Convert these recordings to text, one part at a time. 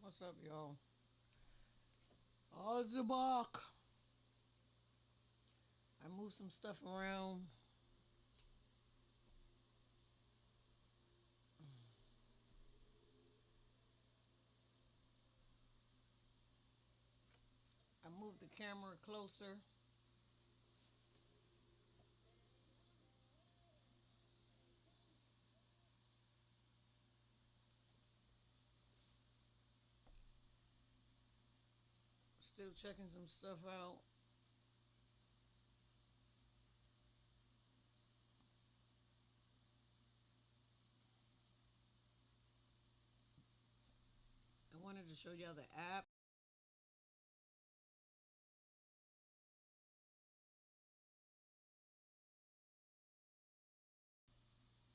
What's up, y'all? Ozabak. I moved some stuff around. I moved the camera closer. Still checking some stuff out. I wanted to show y'all the app.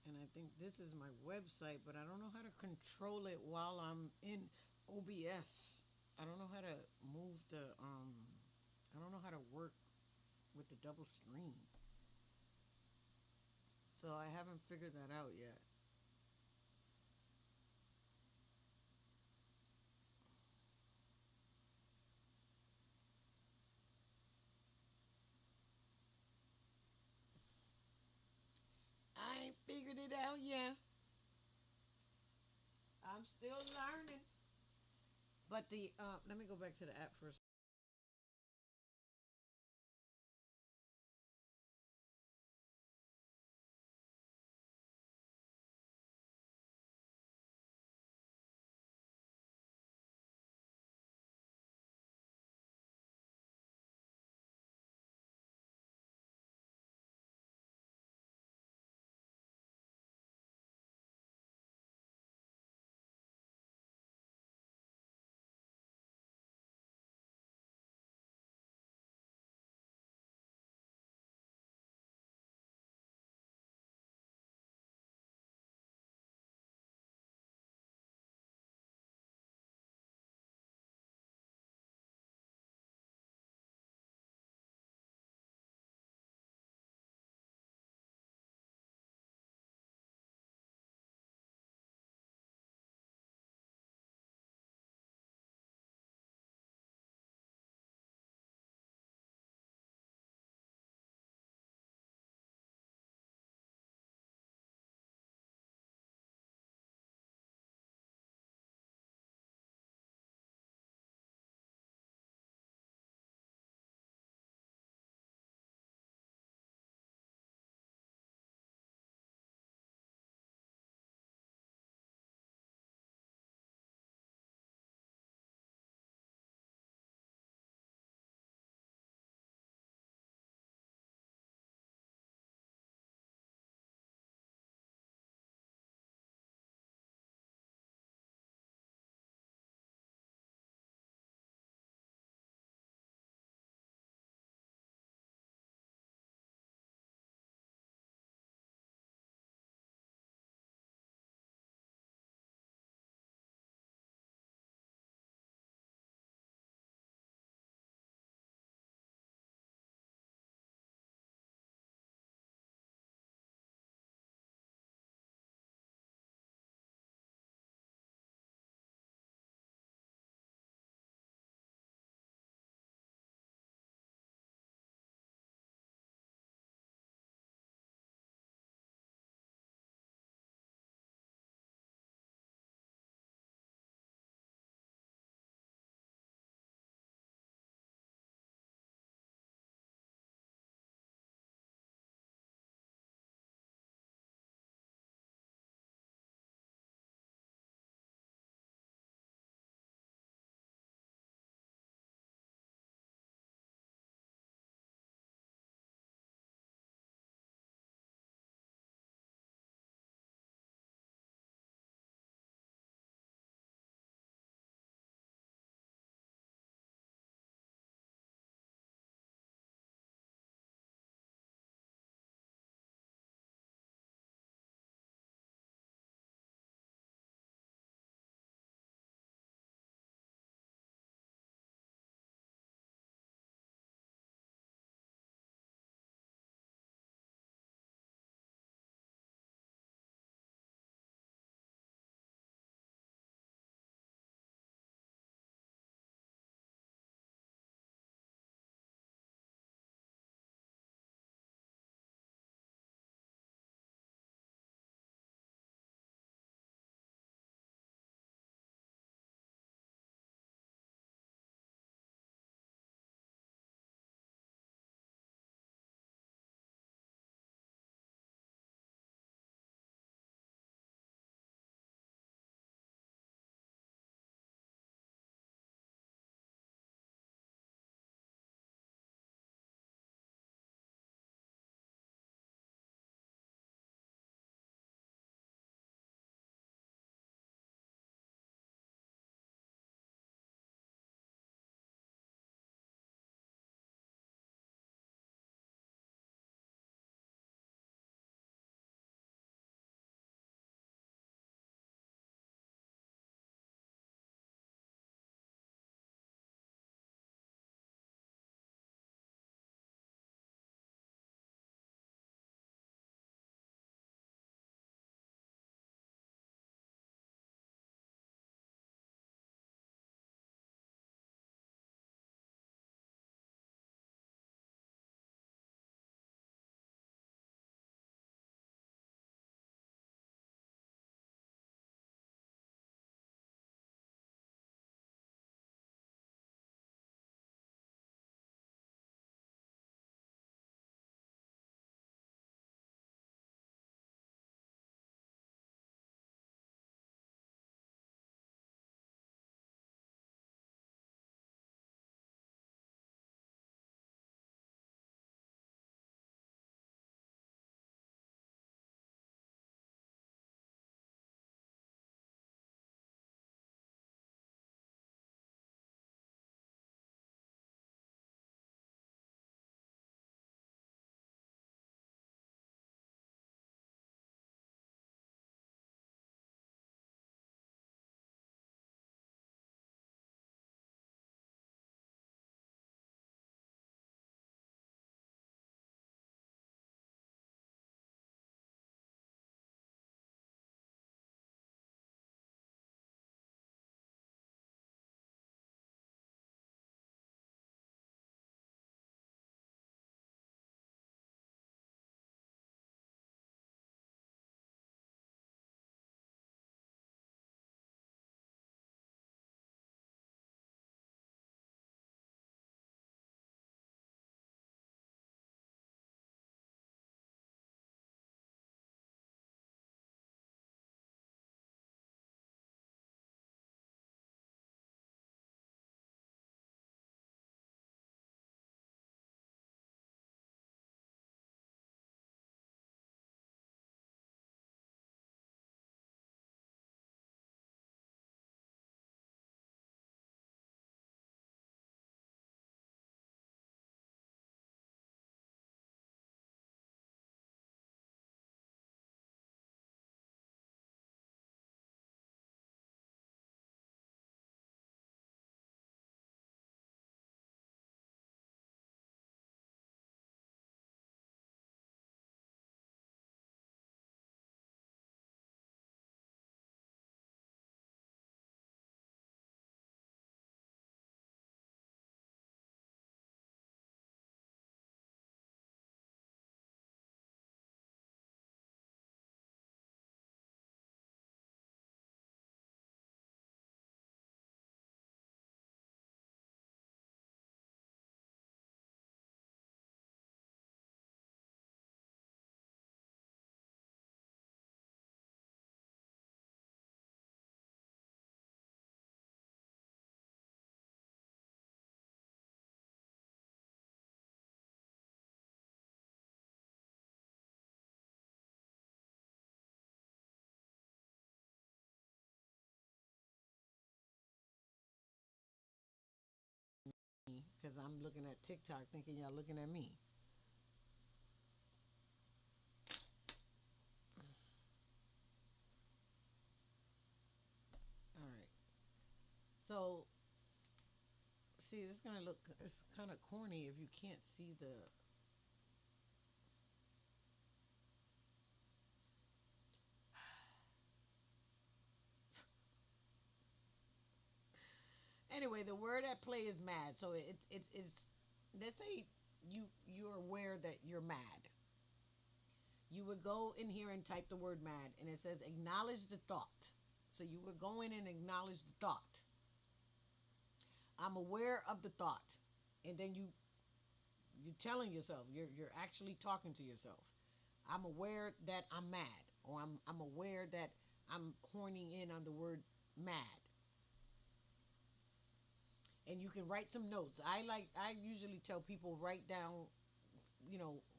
And I think this is my website, but I don't know how to control it while I'm in OBS. I don't know how to move the I don't know how to work with the double screen. So I haven't figured that out yet. I ain't figured it out yet. I'm still learning. But the let me go back to the app for a second. because I'm looking at TikTok thinking y'all looking at me. All right. So, see, it's gonna look. It's kind of corny if you can't see the. Anyway, the word at play is mad. So it's. Let's say you're aware that you're mad. You would go in here and type the word mad, and it says acknowledge the thought. So you would go in and acknowledge the thought. I'm aware of the thought, and then you're telling yourself, you're actually talking to yourself. I'm aware that I'm mad, or I'm aware that I'm horning in on the word mad. And you can write some notes. I usually tell people write down,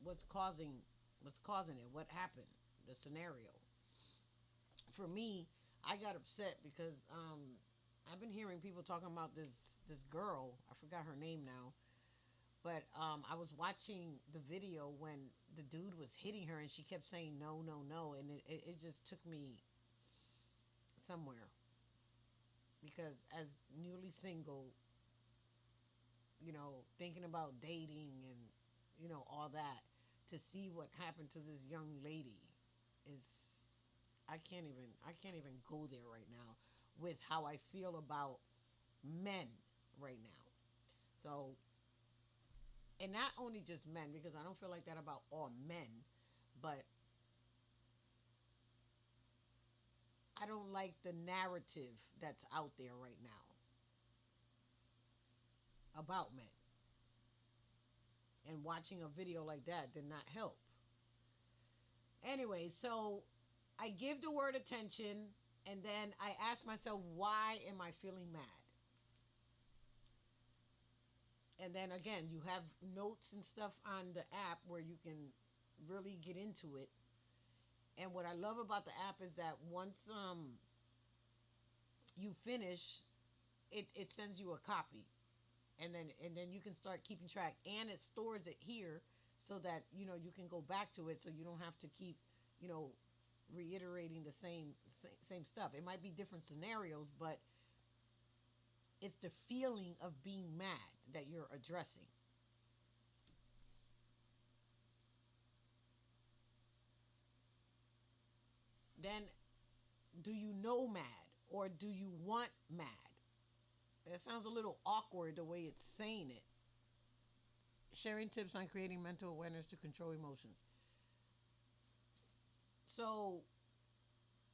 what's causing it, what happened, the scenario. For me, I got upset because I've been hearing people talking about this girl. I forgot her name now, but I was watching the video when the dude was hitting her, and she kept saying no, no, no, and it just took me somewhere because as newly single, thinking about dating and all that, to see what happened to this young lady is I can't even go there right now with how I feel about men right now. So, and not only just men, because I don't feel like that about all men, but I don't like the narrative that's out there right now about men. And watching a video like that did not help. Anyway, so I give the word attention, and then I ask myself, why am I feeling mad? And then again, you have notes and stuff on the app where you can really get into it. And what I love about the app is that once you finish, it sends you a copy, and then you can start keeping track, and it stores it here so that you can go back to it, so you don't have to keep you know reiterating the same stuff. It might be different scenarios, but it's the feeling of being mad that you're addressing. Then, do you know mad, or do you want mad? It sounds a little awkward the way it's saying it. Sharing tips on creating mental awareness to control emotions. So,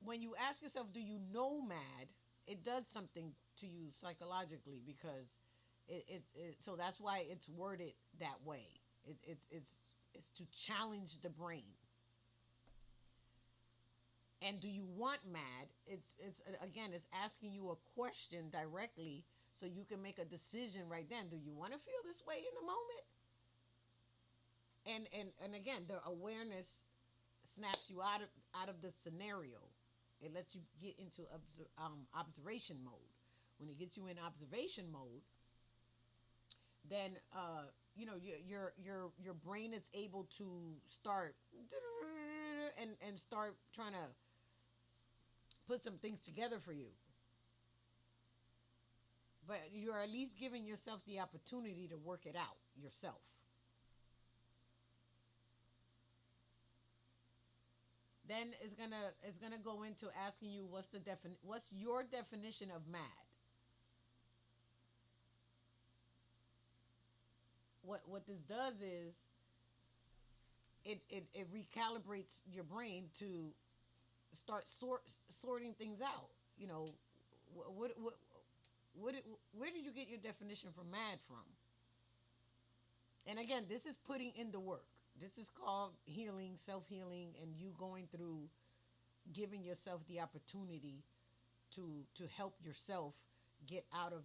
when you ask yourself, do you know mad? It does something to you psychologically, because so that's why it's worded that way. It's to challenge the brain. And do you want mad? It's again, it's asking you a question directly, so you can make a decision right then. Do you want to feel this way in the moment? And again, the awareness snaps you out of the scenario. It lets you get into observation mode. When it gets you in observation mode, then your brain is able to start and start trying to put some things together for you. But you're at least giving yourself the opportunity to work it out yourself. Then it's gonna go into asking you what's your definition of mad. What this does is it recalibrates your brain to start sorting things out. You know, what where did you get your definition for mad from? And again, this is putting in the work. This is called healing, self healing, and you going through giving yourself the opportunity to help yourself get out of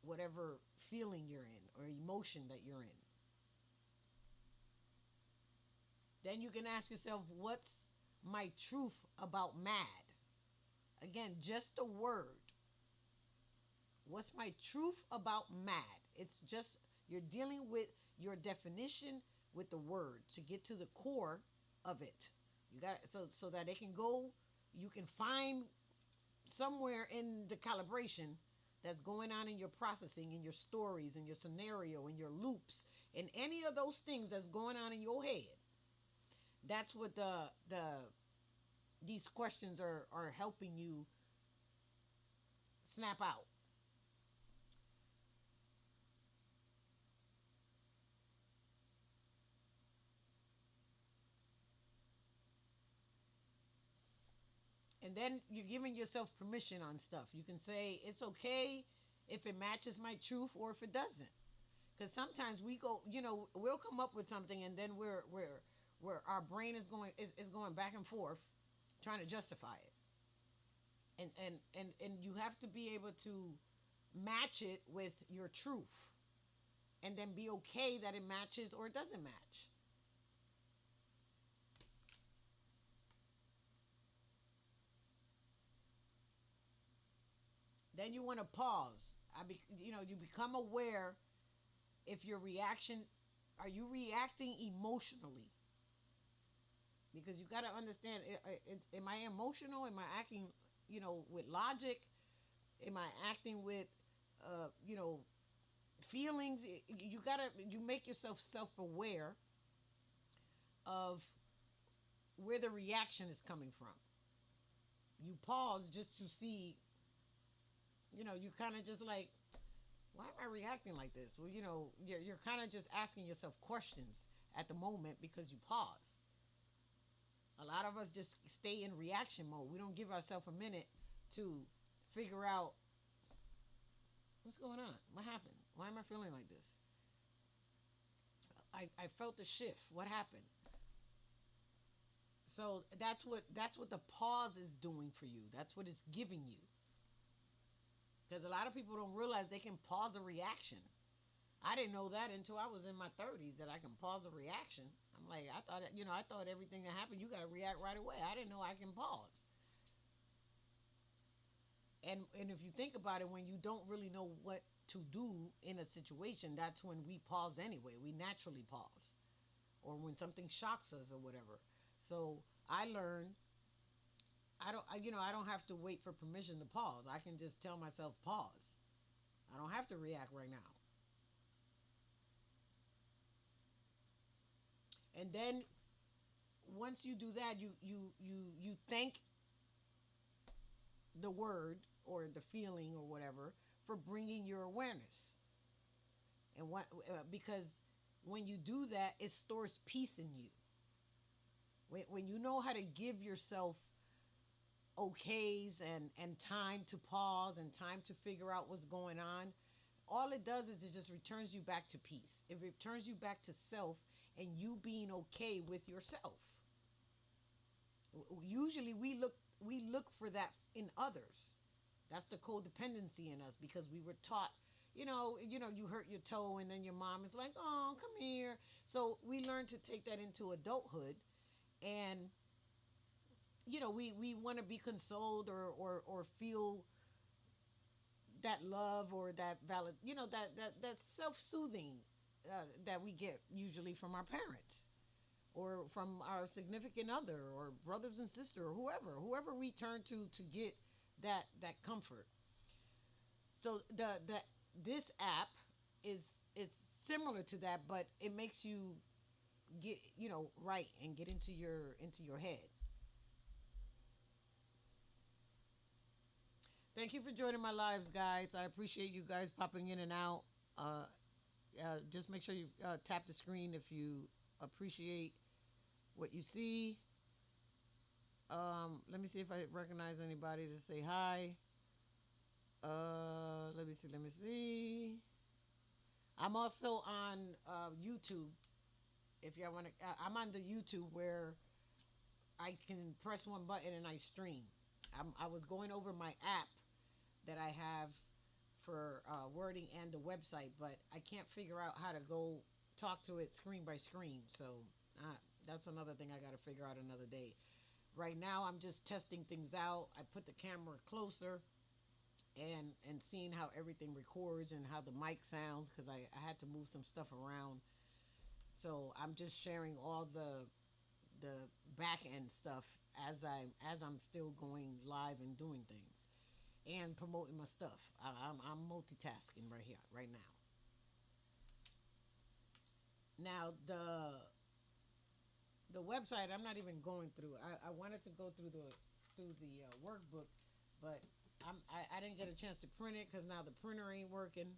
whatever feeling you're in or emotion that you're in. Then you can ask yourself, what's my truth about mad? Again, just a word. What's my truth about mad? It's just You're dealing with your definition with the word to get to the core of it. You got so that it can go. You can find somewhere in the calibration that's going on in your processing, in your stories, in your scenario, in your loops, in any of those things that's going on in your head. That's what these questions are helping you snap out. And then you're giving yourself permission on stuff. You can say it's okay if it matches my truth or if it doesn't. Because sometimes we go, we'll come up with something and then we're our brain is going back and forth trying to justify it. And you have to be able to match it with your truth and then be okay that it matches or it doesn't match. Then you want to pause. You become aware if your reaction, are you reacting emotionally? Because you got to understand, am I emotional? Am I acting, with logic? Am I acting with, you know, feelings? You make yourself self-aware of where the reaction is coming from. You pause just to see, you kind of just like, why am I reacting like this? Well, you're kind of just asking yourself questions at the moment because you pause. A lot of us just stay in reaction mode. We don't give ourselves a minute to figure out what's going on. What happened? Why am I feeling like this? I felt the shift. What happened? So that's what the pause is doing for you. That's what it's giving you. Because a lot of people don't realize they can pause a reaction. I didn't know that until I was in my 30s that I can pause a reaction. I'm like, I thought everything that happened, you got to react right away. I didn't know I can pause. And if you think about it, when you don't really know what to do in a situation, that's when we pause anyway. We naturally pause, or when something shocks us or whatever. So I learned I don't have to wait for permission to pause. I can just tell myself pause. I don't have to react right now. And then once you do that, you thank the word or the feeling or whatever for bringing your awareness. And what because when you do that, it stores peace in you. When you know how to give yourself okays and time to pause and time to figure out what's going on, all it does is it just returns you back to peace. It returns you back to self and you being okay with yourself. Usually we look for that in others. That's the codependency in us because we were taught, you hurt your toe and then your mom is like, "Oh, come here." So we learn to take that into adulthood, and we want to be consoled or feel that love or that valid, that self-soothing that we get usually from our parents or from our significant other or brothers and sister or whoever we turn to get that comfort. So the this app is it's similar to that, but it makes you get right and get into your head. Thank you for joining my lives, guys. I appreciate you guys popping in and out. Uh, just make sure you tap the screen if you appreciate what you see. Let me see if I recognize anybody to say hi. Let me see. Let me see. I'm also on YouTube. If y'all want to, I'm on the YouTube where I can press one button and I stream. I was going over my app that I have for wording and the website, but I can't figure out how to go talk to it screen by screen. So that's another thing I got to figure out another day. Right now, I'm just testing things out. I put the camera closer and seeing how everything records and how the mic sounds because I had to move some stuff around. So I'm just sharing all the back end stuff as I'm still going live and doing things and promoting my stuff. I'm multitasking right here, right now. Now the website I'm not even going through. I wanted to go through the workbook, but I didn't get a chance to print it because now the printer ain't working.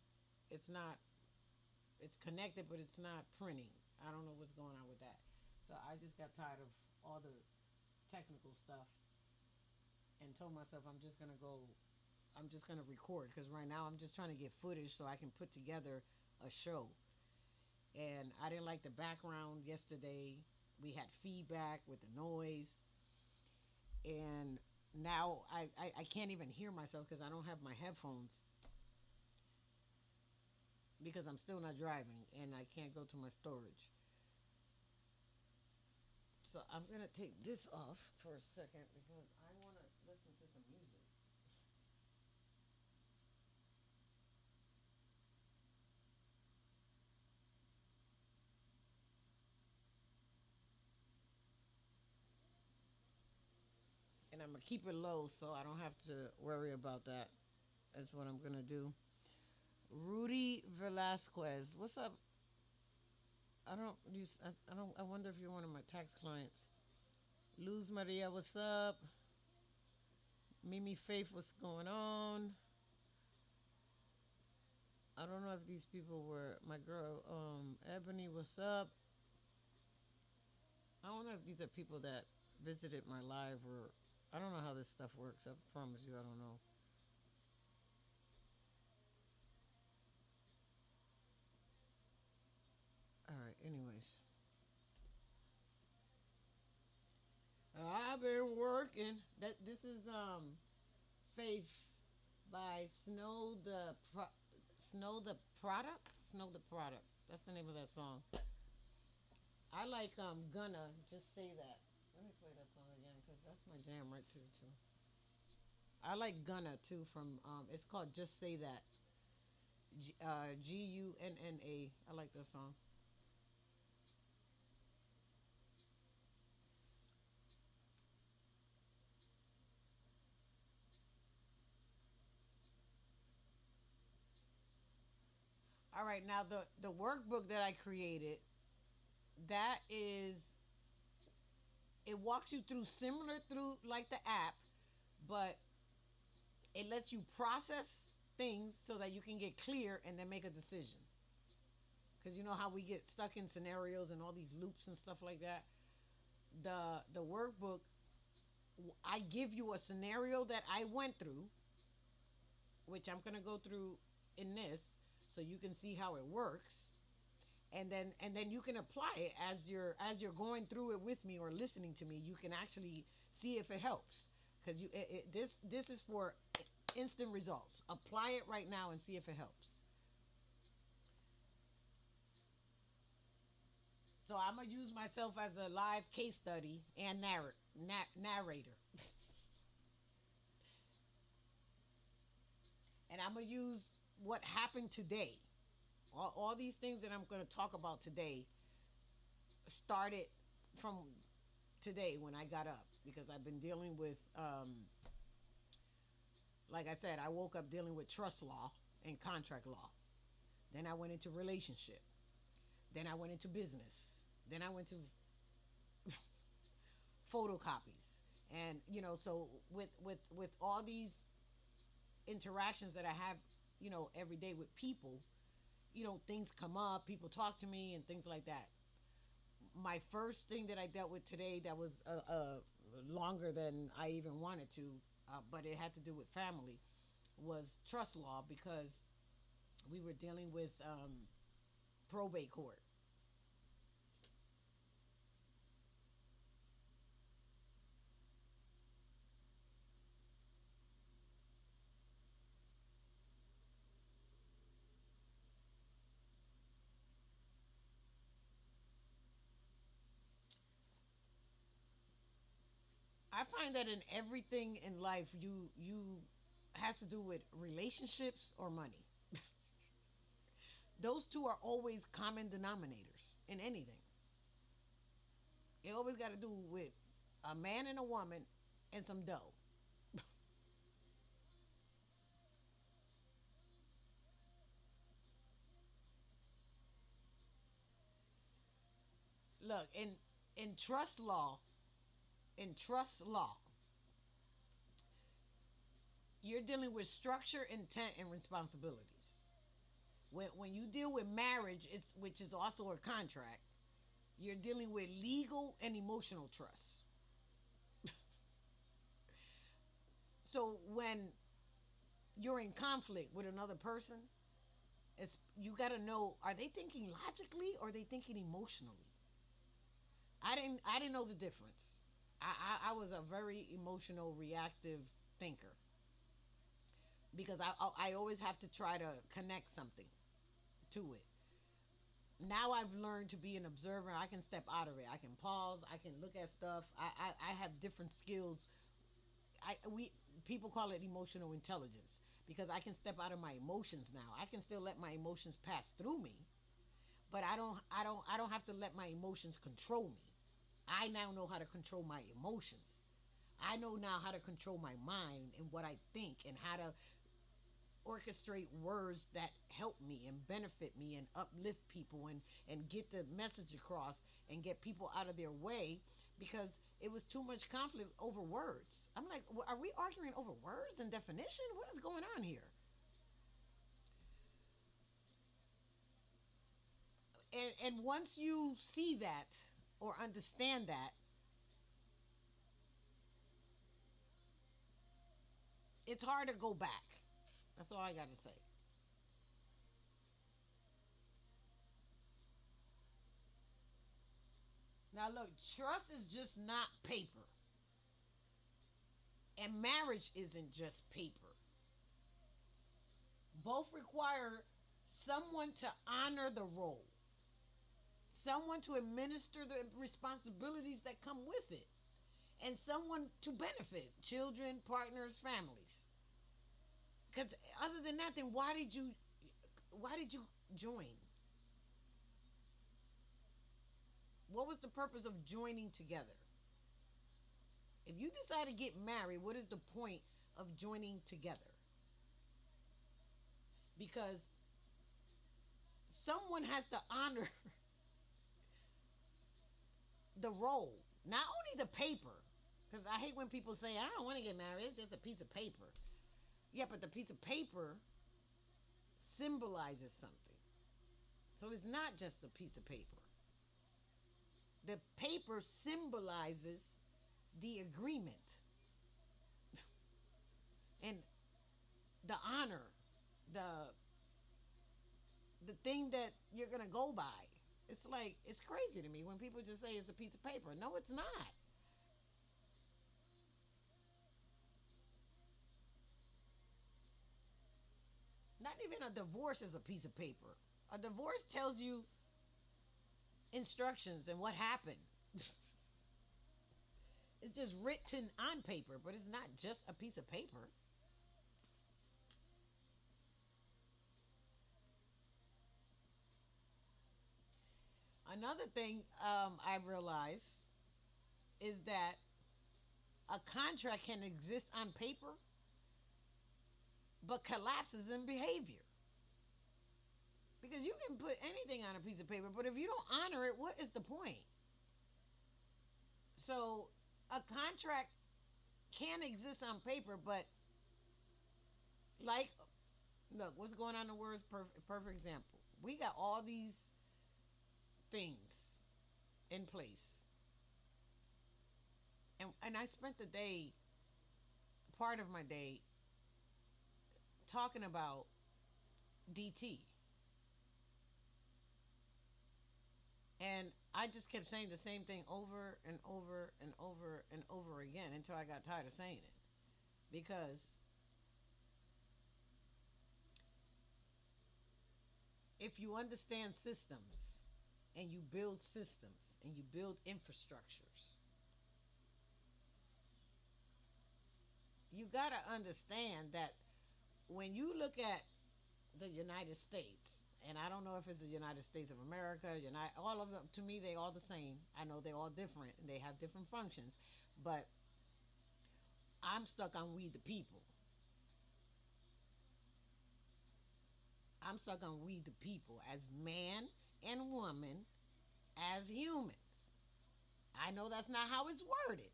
It's not. It's connected, but it's not printing. I don't know what's going on with that. So I just got tired of all the technical stuff and told myself I'm just gonna go. I'm just gonna record because right now I'm just trying to get footage so I can put together a show. And I didn't like the background yesterday. We had feedback with the noise, and now I can't even hear myself because I don't have my headphones because I'm still not driving and I can't go to my storage. So I'm gonna take this off for a second because I want to listen to some music. And I'm gonna keep it low so I don't have to worry about that. That's what I'm gonna do. Rudy Velasquez, what's up? I don't use. I don't. I wonder if you're one of my tax clients. Luz Maria, what's up? Mimi Faith, what's going on? I don't know if these people were my girl. Ebony, what's up? I don't know if these are people that visited my live or I don't know how this stuff works. I promise you, I don't know. All right. Anyways, I've been working. That this is Faith by Snow the Product. Snow the Product. That's the name of that song. I like Gonna just say that. Let me play that song again because that's my jam right too. I like Gunna too from it's called Just Say That. Gunna. I like that song. All right, now the workbook that I created, that is it walks you through similar through like the app, but it lets you process things so that you can get clear and then make a decision. Because you know how we get stuck in scenarios and all these loops and stuff like that. The workbook, I give you a scenario that I went through, which I'm gonna go through in this, so you can see how it works, and then you can apply it as you're going through it with me or listening to me. You can actually see if it helps because this is for instant results. Apply it right now and see if it helps. So I'm gonna use myself as a live case study and narrator, and I'm gonna use what happened today. All these things that I'm gonna talk about today started from today when I got up because I've been dealing with, like I said, I woke up dealing with trust law and contract law. Then I went into relationship. Then I went into business. Then I went to photocopies. And so with all these interactions that I have, every day with people, things come up, people talk to me and things like that. My first thing that I dealt with today that was longer than I even wanted to, but it had to do with family, was trust law because we were dealing with probate court. I find that in everything in life, you has to do with relationships or money. Those two are always common denominators in anything. It always got to do with a man and a woman and some dough. Look, in trust law, in trust law, you're dealing with structure, intent, and responsibilities. When you deal with marriage, it's which is also a contract, you're dealing with legal and emotional trust. So when you're in conflict with another person, it's you got to know, are they thinking logically or are they thinking emotionally? I didn't know the difference. I was a very emotional, reactive thinker because I always have to try to connect something to it. Now I've learned to be an observer. I can step out of it. I can pause. I can look at stuff. I have different skills. We people call it emotional intelligence because I can step out of my emotions now. I can still let my emotions pass through me, but I don't have to let my emotions control me. I now know how to control my emotions. I know now how to control my mind and what I think and how to orchestrate words that help me and benefit me and uplift people and get the message across and get people out of their way because it was too much conflict over words. I'm like, are we arguing over words and definition? What is going on here? And once you see that or understand that, it's hard to go back. That's all I got to say. Now, look, trust is just not paper, and marriage isn't just paper. Both require someone to honor the role, someone to administer the responsibilities that come with it, and someone to benefit children, partners, families. Because other than that, then why did you join? What was the purpose of joining together? If you decide to get married, what is the point of joining together? Because someone has to honor the role, not only the paper. Because I hate when people say, I don't want to get married, it's just a piece of paper. Yeah, but the piece of paper symbolizes something. So it's not just a piece of paper. The paper symbolizes the agreement and the honor, the the thing that you're gonna go by. It's like it's crazy to me when people just say it's a piece of paper. No, it's not. Not even a divorce is a piece of paper. A divorce tells you instructions and what happened. It's just written on paper, but it's not just a piece of paper. Another thing I've realized is that a contract can exist on paper, but collapses in behavior. Because you can put anything on a piece of paper, but if you don't honor it, what is the point? So a contract can exist on paper, but like, look, what's going on in the world is perfect example. We got all these things in place. And I spent the day, part of my day, talking about DT. And I just kept saying the same thing over and over and over and over again until I got tired of saying it. Because if you understand systems and you build systems and you build infrastructures, you got to understand that when you look at the United States, and I don't know if it's the United States of America, all of them, to me, they all the same. I know they're all different and they have different functions, but I'm stuck on we the people. I'm stuck on we the people as man and woman as humans. I know that's not how it's worded.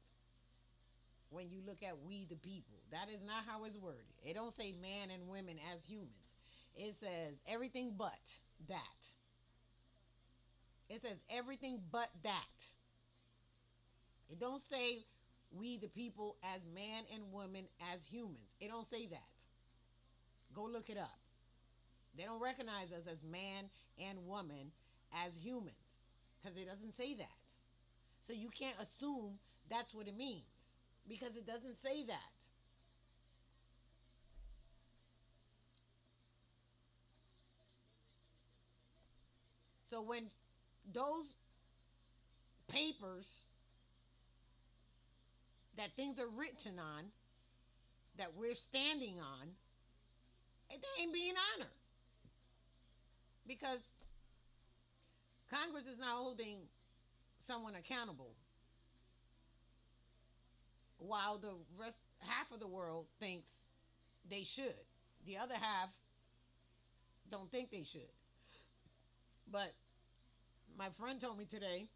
When you look at we the people, that is not how it's worded. It don't say man and women as humans. It says everything but that. It says everything but that. It don't say we the people as man and woman as humans. It don't say that. Go look it up. They don't recognize us as man and woman as humans because it doesn't say that. So you can't assume that's what it means because it doesn't say that. So when those papers that things are written on that we're standing on, they ain't being honored because Congress is not holding someone accountable while the rest half of the world thinks they should. The other half don't think they should. But my friend told me today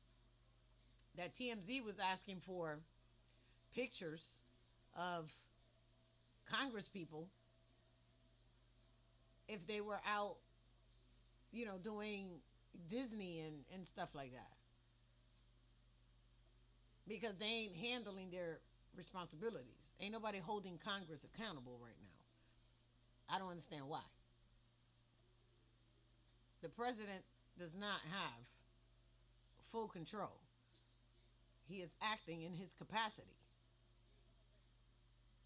that TMZ was asking for pictures of Congress people if they were out, doing Disney and stuff like that. Because they ain't handling their responsibilities. Ain't nobody holding Congress accountable right now. I don't understand why. The president does not have full control. He is acting in his capacity.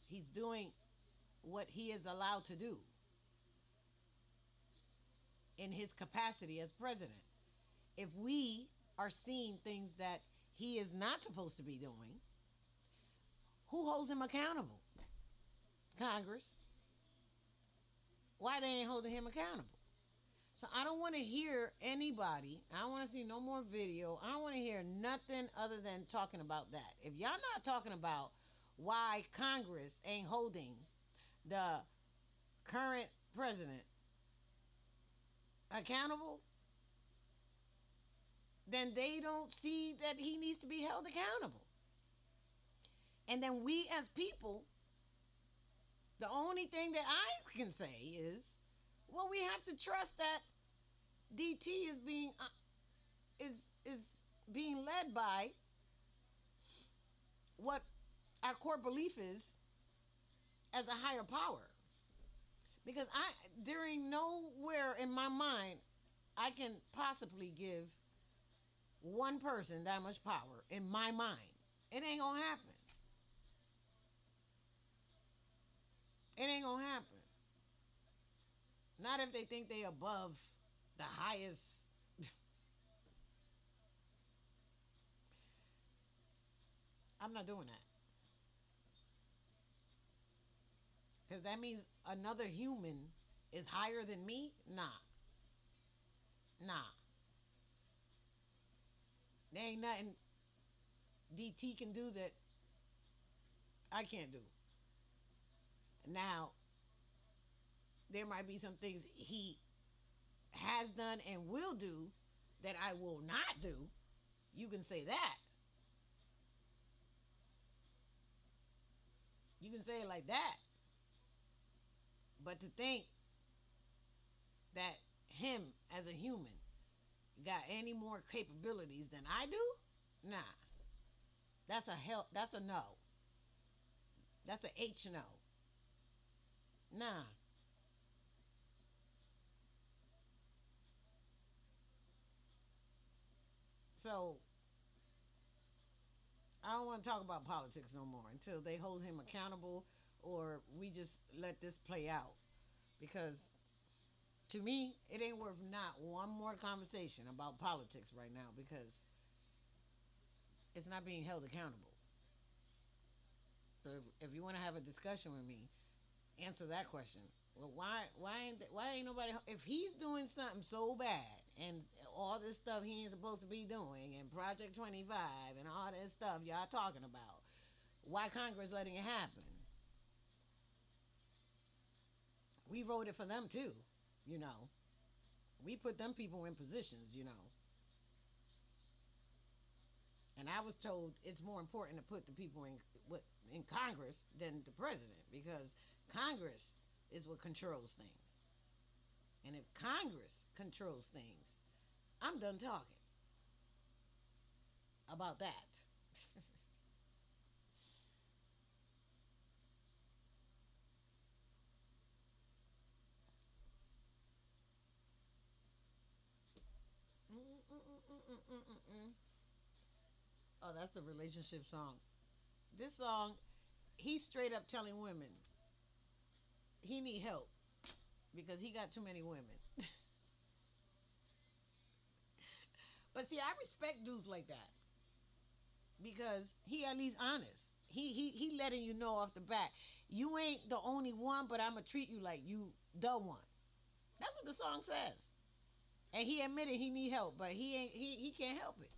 He's doing what he is allowed to do in his capacity as president. If we are seeing things that he is not supposed to be doing, who holds him accountable? Congress. Why they ain't holding him accountable? So I don't want to hear anybody. I don't want to see no more video. I don't want to hear nothing other than talking about that. If y'all not talking about why Congress ain't holding the current president accountable, then they don't see that he needs to be held accountable. And then we as people, the only thing that I can say is, well, we have to trust that DT is being led by what our core belief is as a higher power. Because during nowhere in my mind, I can possibly give one person that much power in my mind. It ain't gonna happen. It ain't gonna happen. Not if they think they above the highest. I'm not doing that. Because that means another human is higher than me? Nah. Nah. There ain't nothing DT can do that I can't do. Now, there might be some things he has done and will do that I will not do. You can say that. You can say it like that. But to think that him as a human got any more capabilities than I do? Nah. That's a no. That's a H no. Nah. So I don't want to talk about politics no more until they hold him accountable or we just let this play out. Because to me, it ain't worth not one more conversation about politics right now because it's not being held accountable. So if you want to have a discussion with me, answer that question. Well, why ain't nobody? If he's doing something so bad and all this stuff he ain't supposed to be doing, and Project 25 and all this stuff y'all talking about, why Congress letting it happen? We voted for them too, you know. We put them people in positions, you know. And I was told it's more important to put the people in Congress than the president, because Congress is what controls things. And if Congress controls things, I'm done talking about that. Mm-mm-mm-mm-mm-mm. Oh, that's a relationship song. This song, he's straight up telling women he need help because he got too many women. But see, I respect dudes like that because he at least honest. He letting you know off the bat, you ain't the only one, but I'ma treat you like you the one. That's what the song says. And he admitted he need help, but he can't help it.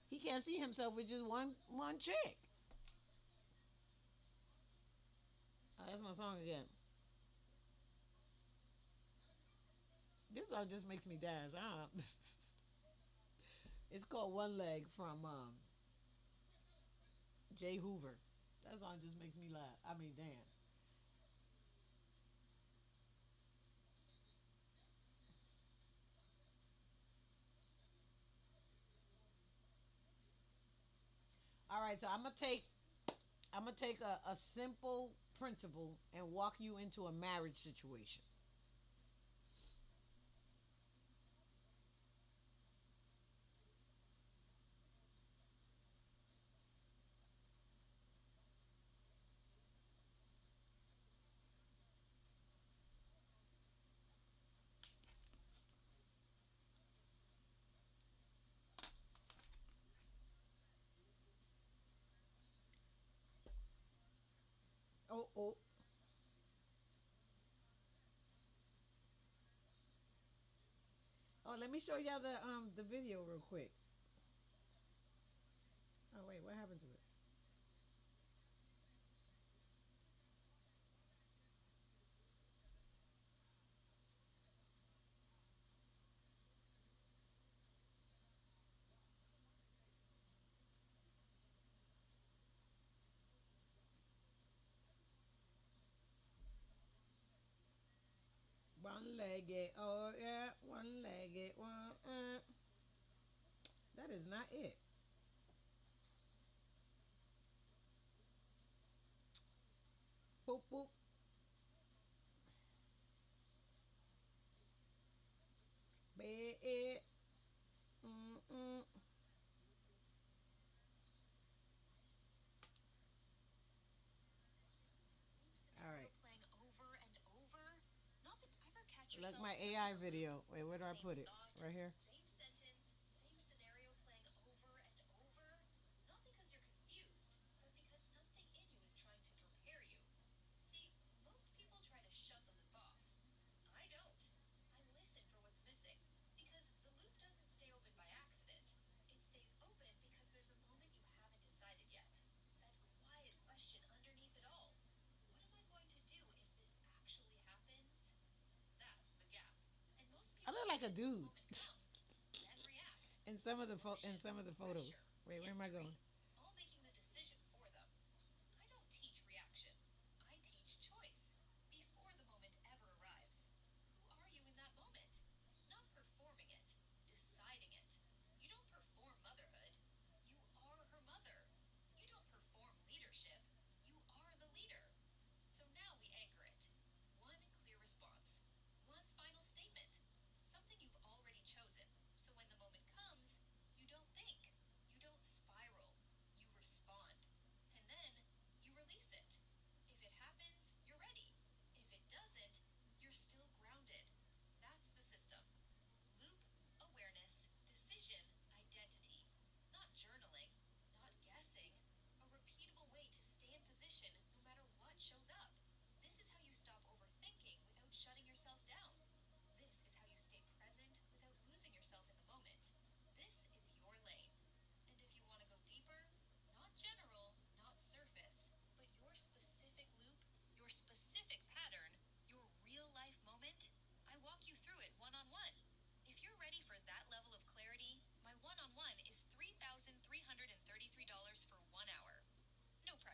He can't see himself with just one chick. Oh, that's my song again. This song just makes me dance. It's called One Leg from Jay Hoover. That song just makes me laugh. I mean, dance. All right, so I'm gonna take a simple principle and walk you into a marriage situation. Oh, oh, oh. Let me show y'all the video real quick. Oh wait, what happened to it? One legged, oh yeah, one legged, one. That is not it. Boop boop. Bed. Mm-mm. All right. Look, my AI video. Wait, where do I put it? Right here. I look like a dude in some of the photos. Wait, where am I going?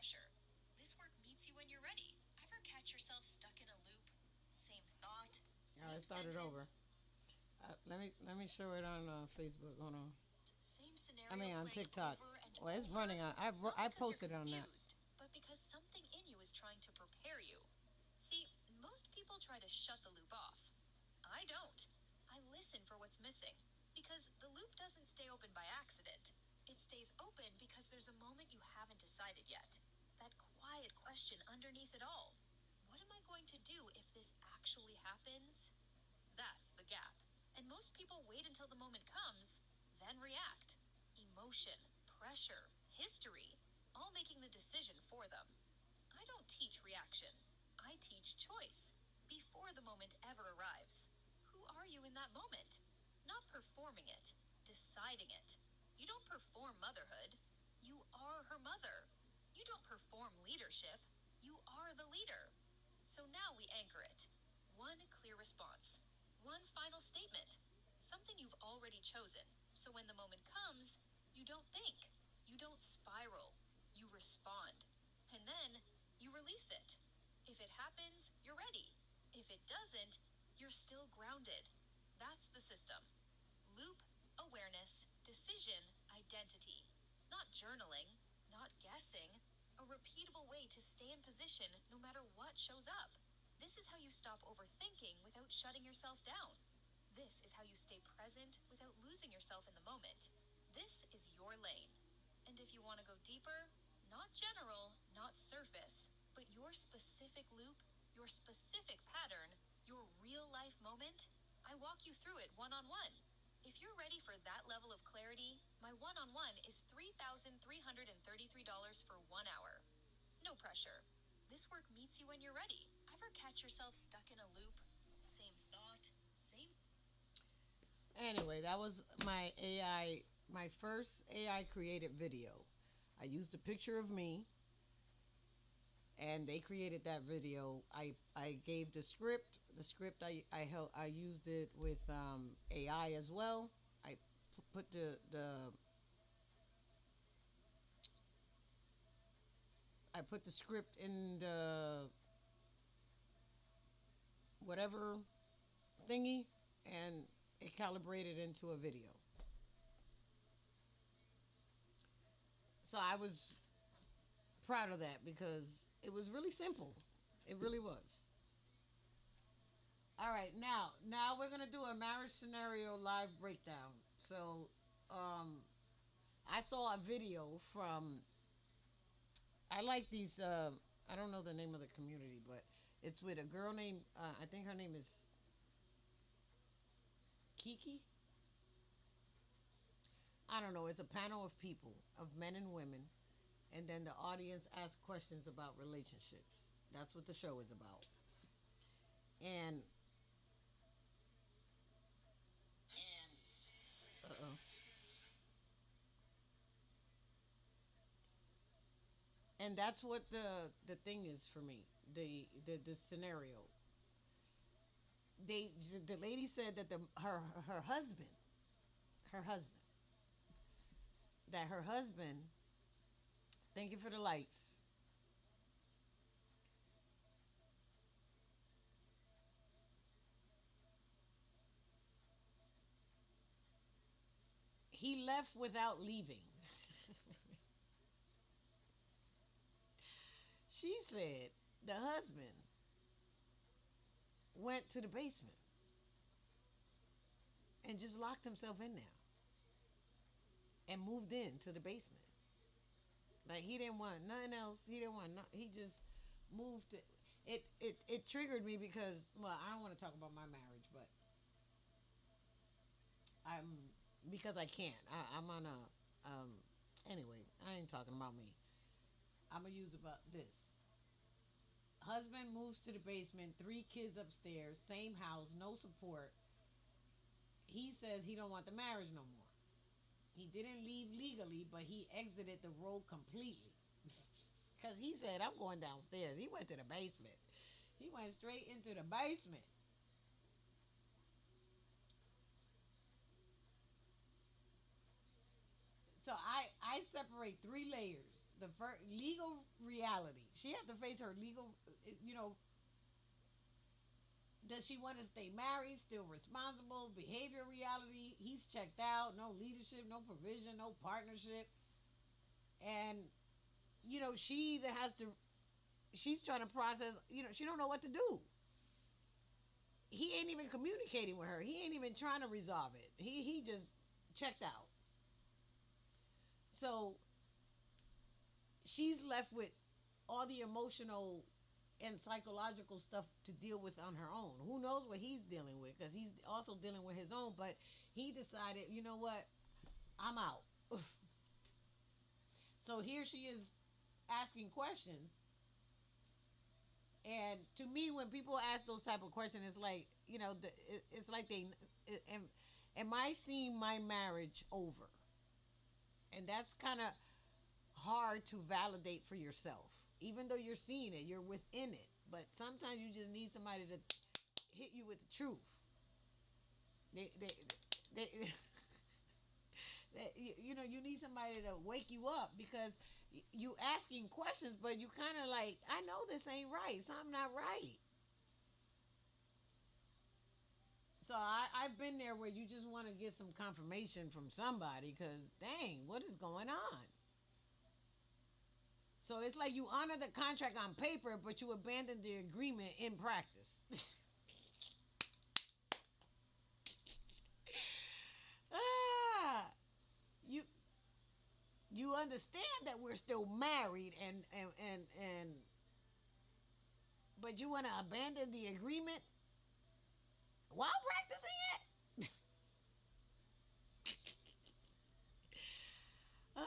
pressure. This work meets you when you're ready. Ever catch yourself stuck in a loop? Same thought, Oh, it same started over. sentence, Let me show it on Facebook. Hold on. same I scenario mean on playing TikTok. over and Well, it's over? running. Not I because you're posted it on that. confused, but because something in you is trying to prepare you. See, most people try to shut the loop off. I don't. I listen for what's missing. Because the loop doesn't stay open by accident. It stays open because there's a moment you haven't decided yet. That quiet question underneath it all. What am I going to do if this actually happens? That's the gap. And most people wait until the moment comes, then react. Emotion, pressure, history, all making the decision for them. I don't teach reaction. I teach choice. Before the moment ever arrives. Who are you in that moment? Not performing it, deciding it. You don't perform motherhood. You are her mother. You don't perform leadership. You are the leader. So now we anchor it. One clear response. One final statement. Something you've already chosen. So when the moment comes, you don't think. You don't spiral. You respond. And then you release it. If it happens, you're ready. If it doesn't, you're still grounded. That's the system. Loop, awareness, decision, identity. Not journaling, not guessing. A repeatable way to stay in position no matter what shows up. This is how you stop overthinking without shutting yourself down. This is how you stay present without losing yourself in the moment. This is your lane. And if you want to go deeper, not general, not surface, but your specific loop, your specific pattern, your real life moment, I walk you through it one on one. If you're ready for that level of clarity, my one on one is $3,333 for 1 hour. No pressure. This work meets you when you're ready. Ever catch yourself stuck in a loop? Same thought, same. Anyway, that was my AI, my first AI created video. I used a picture of me, and they created that video. I gave the script. The script I used it with AI as well. I put the I put the script in the whatever thingy, and it calibrated into a video. So I was proud of that because it was really simple. It really was. All right, now we're gonna do a marriage scenario live breakdown. So, um, I saw a video from. I like these. I don't know the name of the community, but it's with a girl named. I think her name is Kiki. I don't know. It's a panel of people, of men and women, and then the audience asks questions about relationships. That's what the show is about. And uh-oh. And that's what the thing is for me. The scenario. The lady said that her husband, her husband, that her husband. Thank you for the lights. He left without leaving. She said the husband went to the basement and just locked himself in there and moved into the basement. Like he didn't want nothing else. He didn't want. He just moved. It triggered me because well, I don't want to talk about my marriage, but I'm because I can't. I'm on a Anyway, I ain't talking about me. I'm gonna use about this. Husband moves to the basement. Three kids upstairs. Same house. No support. He says he don't want the marriage no more. He didn't leave legally, but he exited the road completely. Because he said, I'm going downstairs. He went to the basement. He went straight into the basement. So I separate three layers. The first legal reality. She had to face her legal. You know, does she want to stay married, still responsible? Behavior reality. He's checked out. No leadership. No provision. No partnership. And she either has to. She's trying to process. She don't know what to do. He ain't even communicating with her. He ain't even trying to resolve it. He just checked out. So she's left with all the emotional and psychological stuff to deal with on her own. Who knows what he's dealing with, because he's also dealing with his own. But he decided, you know what, I'm out. So here she is asking questions. And to me, when people ask those type of questions, it's like, it's like am I seeing my marriage over? And that's kind of hard to validate for yourself. Even though you're seeing it, you're within it. But sometimes you just need somebody to hit you with the truth. They you need somebody to wake you up, because you asking questions, but you kind of like, I know this ain't right. Something not right. So I've been there where you just want to get some confirmation from somebody, because dang, what is going on? So it's like you honor the contract on paper, but you abandon the agreement in practice. ah, you you understand that we're still married, and but you want to abandon the agreement while practicing it. ah.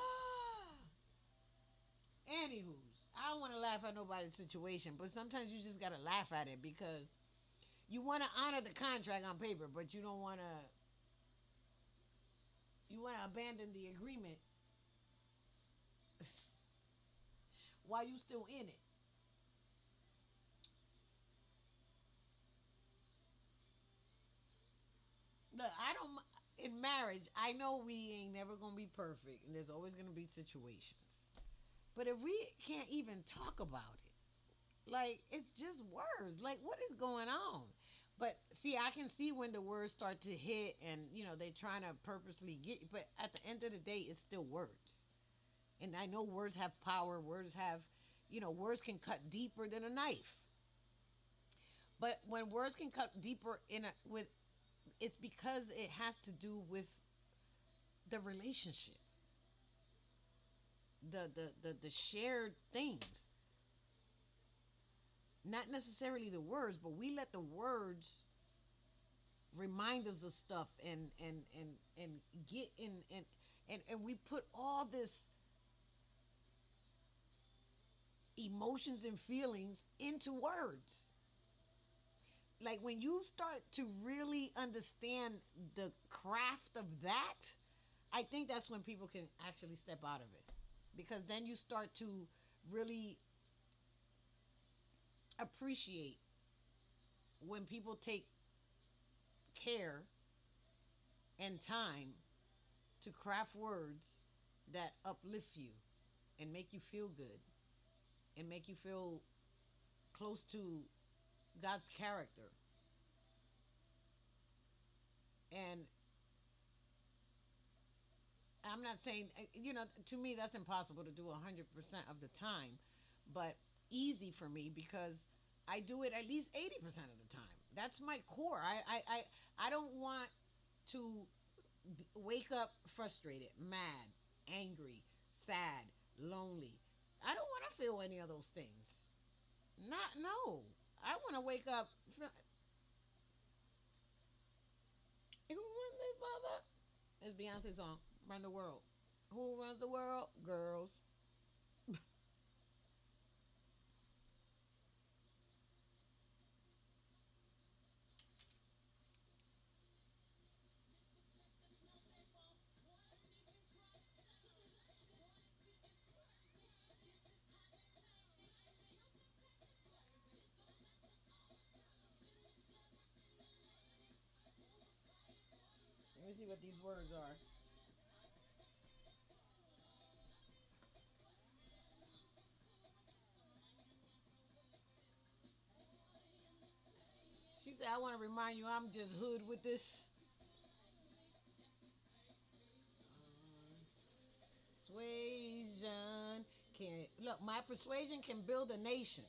Anywho's, I don't want to laugh at nobody's situation, but sometimes you just gotta laugh at it, because you want to honor the contract on paper, but you don't want to. You want to abandon the agreement while you still in it. Look, I don't. In marriage, I know we ain't never gonna be perfect, and there's always gonna be situations. But if we can't even talk about it, like, it's just words. Like, what is going on? But see, I can see when the words start to hit, and they're trying to purposely get. But at the end of the day, it's still words. And I know words have power. Words have, words can cut deeper than a knife. But when words can cut deeper it's because it has to do with the relationship, the shared things, not necessarily the words, but we let the words remind us of stuff, and get in, and we put all this emotions and feelings into words. Like, when you start to really understand the craft of that, I think that's when people can actually step out of it, because then you start to really appreciate when people take care and time to craft words that uplift you and make you feel good and make you feel close to God's character. And I'm not saying, to me, that's impossible to do 100% of the time, but easy for me, because I do it at least 80% of the time. That's my core. I don't want to wake up frustrated, mad, angry, sad, lonely. I don't want to feel any of those things. Not, no. I want to wake up. Who won this mother? It's Beyonce's song, Run the World. Who runs the world? Girls. Let me see what these words are. said, I want to remind you, I'm just hood with this. Persuasion can look. My persuasion can build a nation.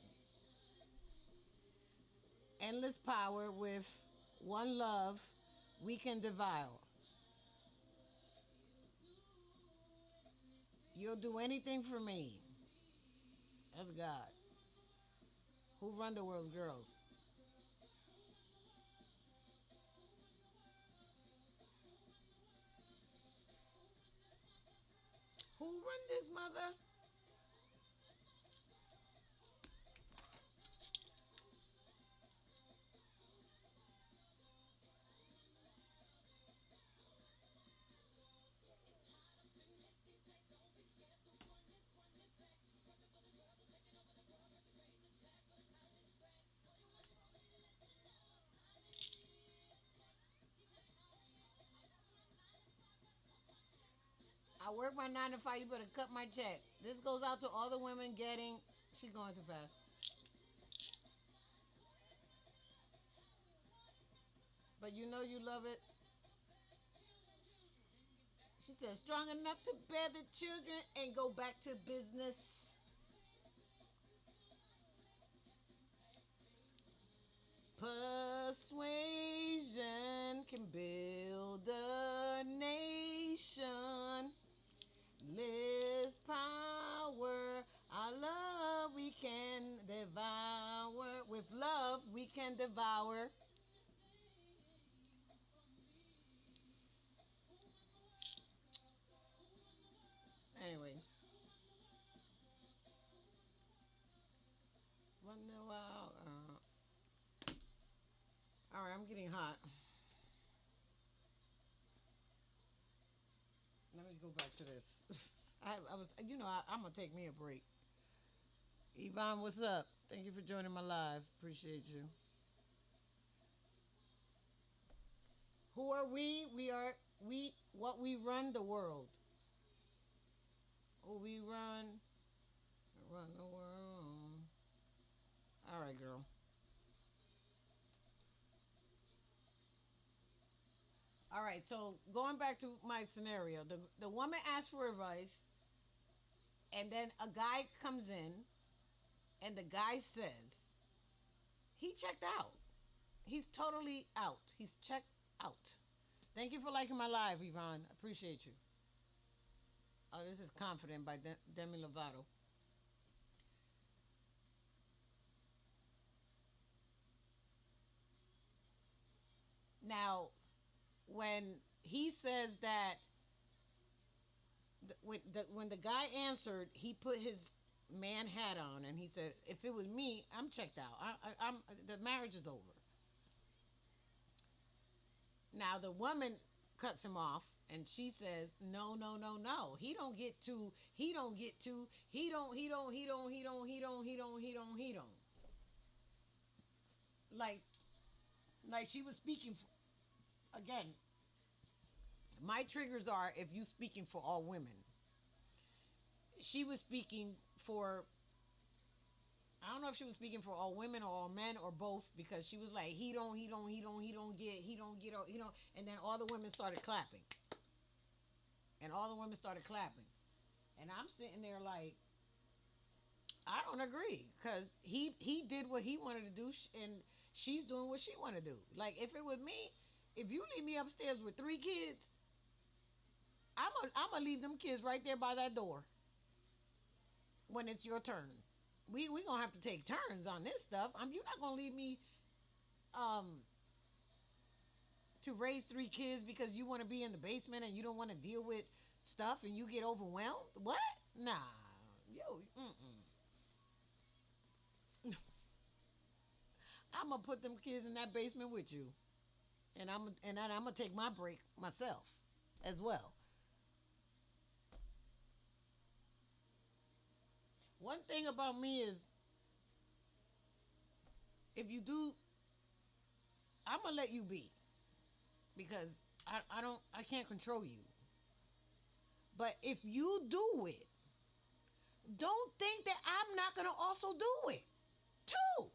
Endless power with one love, we can devour. You'll do anything for me. That's God. Who run the world's girls? Who run this mother? I work my 9 to 5. You better cut my check. This goes out to all the women getting. She going too fast. But you know you love it. She said, strong enough to bear the children and go back to business. Persuasion can build a nation. Liz power. Our love we can devour. With love we can devour. Anyway. Run the wild. All right, I'm getting hot. Let me go back to this. I was, I'm gonna take me a break. Yvonne, what's up? Thank you for joining my live. Appreciate you. Who are we? We are we. What we run the world. Who we run the world. All right, girl. All right. So going back to my scenario, the woman asks for advice, and then a guy comes in, and the guy says he checked out. He's totally out. He's checked out. Thank you for liking my live, Yvonne. Appreciate you. Oh, this is Confident by Demi Lovato. Now, when he says that, when the guy answered, he put his man hat on and he said, "If it was me, I'm checked out. I'm the marriage is over." Now the woman cuts him off and she says, "No, no, no, no. He don't get to. He don't get to. He don't. He don't. He don't. He don't. He don't. He don't. He don't. He don't." Like, she was speaking again. My triggers are if you speaking for all women. She was speaking for. I don't know if she was speaking for all women or all men or both because she was like, he don't, he don't, he don't, he don't get, he don't get, he don't, and then all the women started clapping, and all the women started clapping, and I'm sitting there like, I don't agree because he did what he wanted to do, and she's doing what she wanted to do. Like if it was me, if you leave me upstairs with 3 kids, I'm gonna leave them kids right there by that door when it's your turn. We gonna have to take turns on this stuff. You're not gonna leave me um to raise 3 kids because you want to be in the basement and you don't want to deal with stuff and you get overwhelmed. What? Nah, yo, I'm gonna put them kids in that basement with you, and I'm gonna take my break myself as well. One thing about me is if you do, I'm gonna let you be because I can't control you. But if you do it, don't think that I'm not gonna also do it too.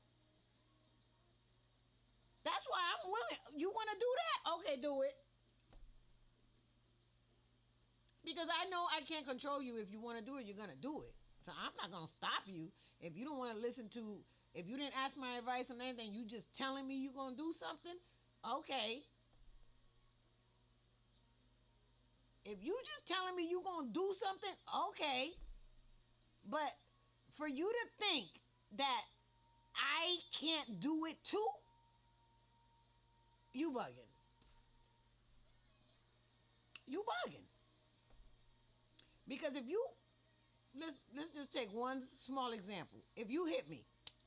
That's why I'm willing. You want to do that? Okay, do it. Because I know I can't control you. If you want to do it, you're going to do it. So I'm not going to stop you. If you don't want to listen to, if you didn't ask my advice on anything, you just telling me you're going to do something, okay. If you just telling me you're going to do something, okay. But for you to think that I can't do it too, you bugging. You bugging. Because if you, let's just take one small example. If you hit me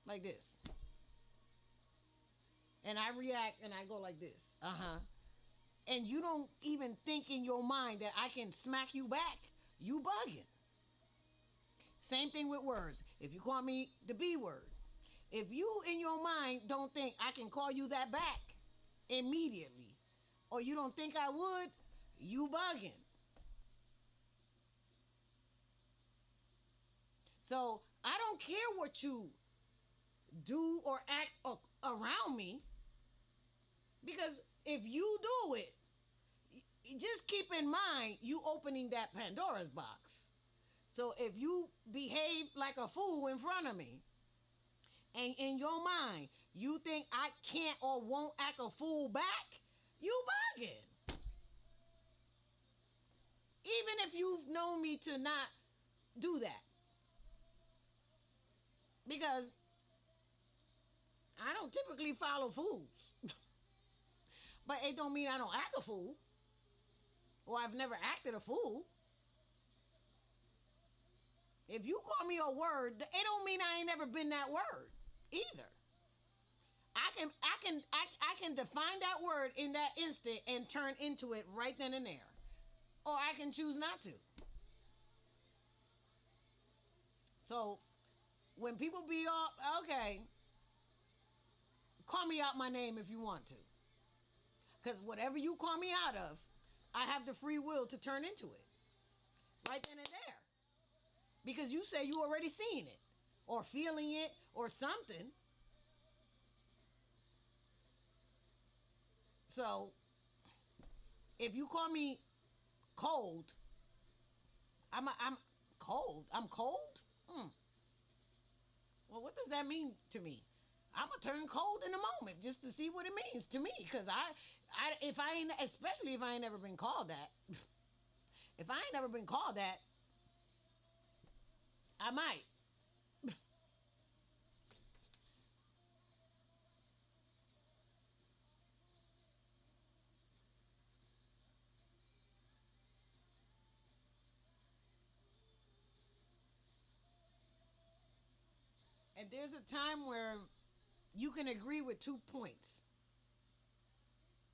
like this, and I react and I go like this, and you don't even think in your mind that I can smack you back, you bugging. Same thing with words. If you call me the B word, if you in your mind don't think I can call you that back immediately, or you don't think I would, you bugging. So I don't care what you do or act around me, because if you do it, just keep in mind you opening that Pandora's box. So if you behave like a fool in front of me, and in your mind you think I can't or won't act a fool back, you bugging. Even if you've known me to not do that. Because I don't typically follow fools. But it don't mean I don't act a fool. Or I've never acted a fool. If you call me a word, it don't mean I ain't never been that word either. I can define that word in that instant and turn into it right then and there. Or I can choose not to. So when people be all, okay, call me out my name if you want to. Because whatever you call me out of, I have the free will to turn into it. Right then and there. Because you say you already seen it. Or feeling it. Or something. So, if you call me cold, I'm cold. I'm cold? Well, what does that mean to me? I'm gonna turn cold in a moment just to see what it means to me. Cause if I ain't, especially if I ain't never been called that, if I ain't never been called that, I might. And there's a time where you can agree with 2 points.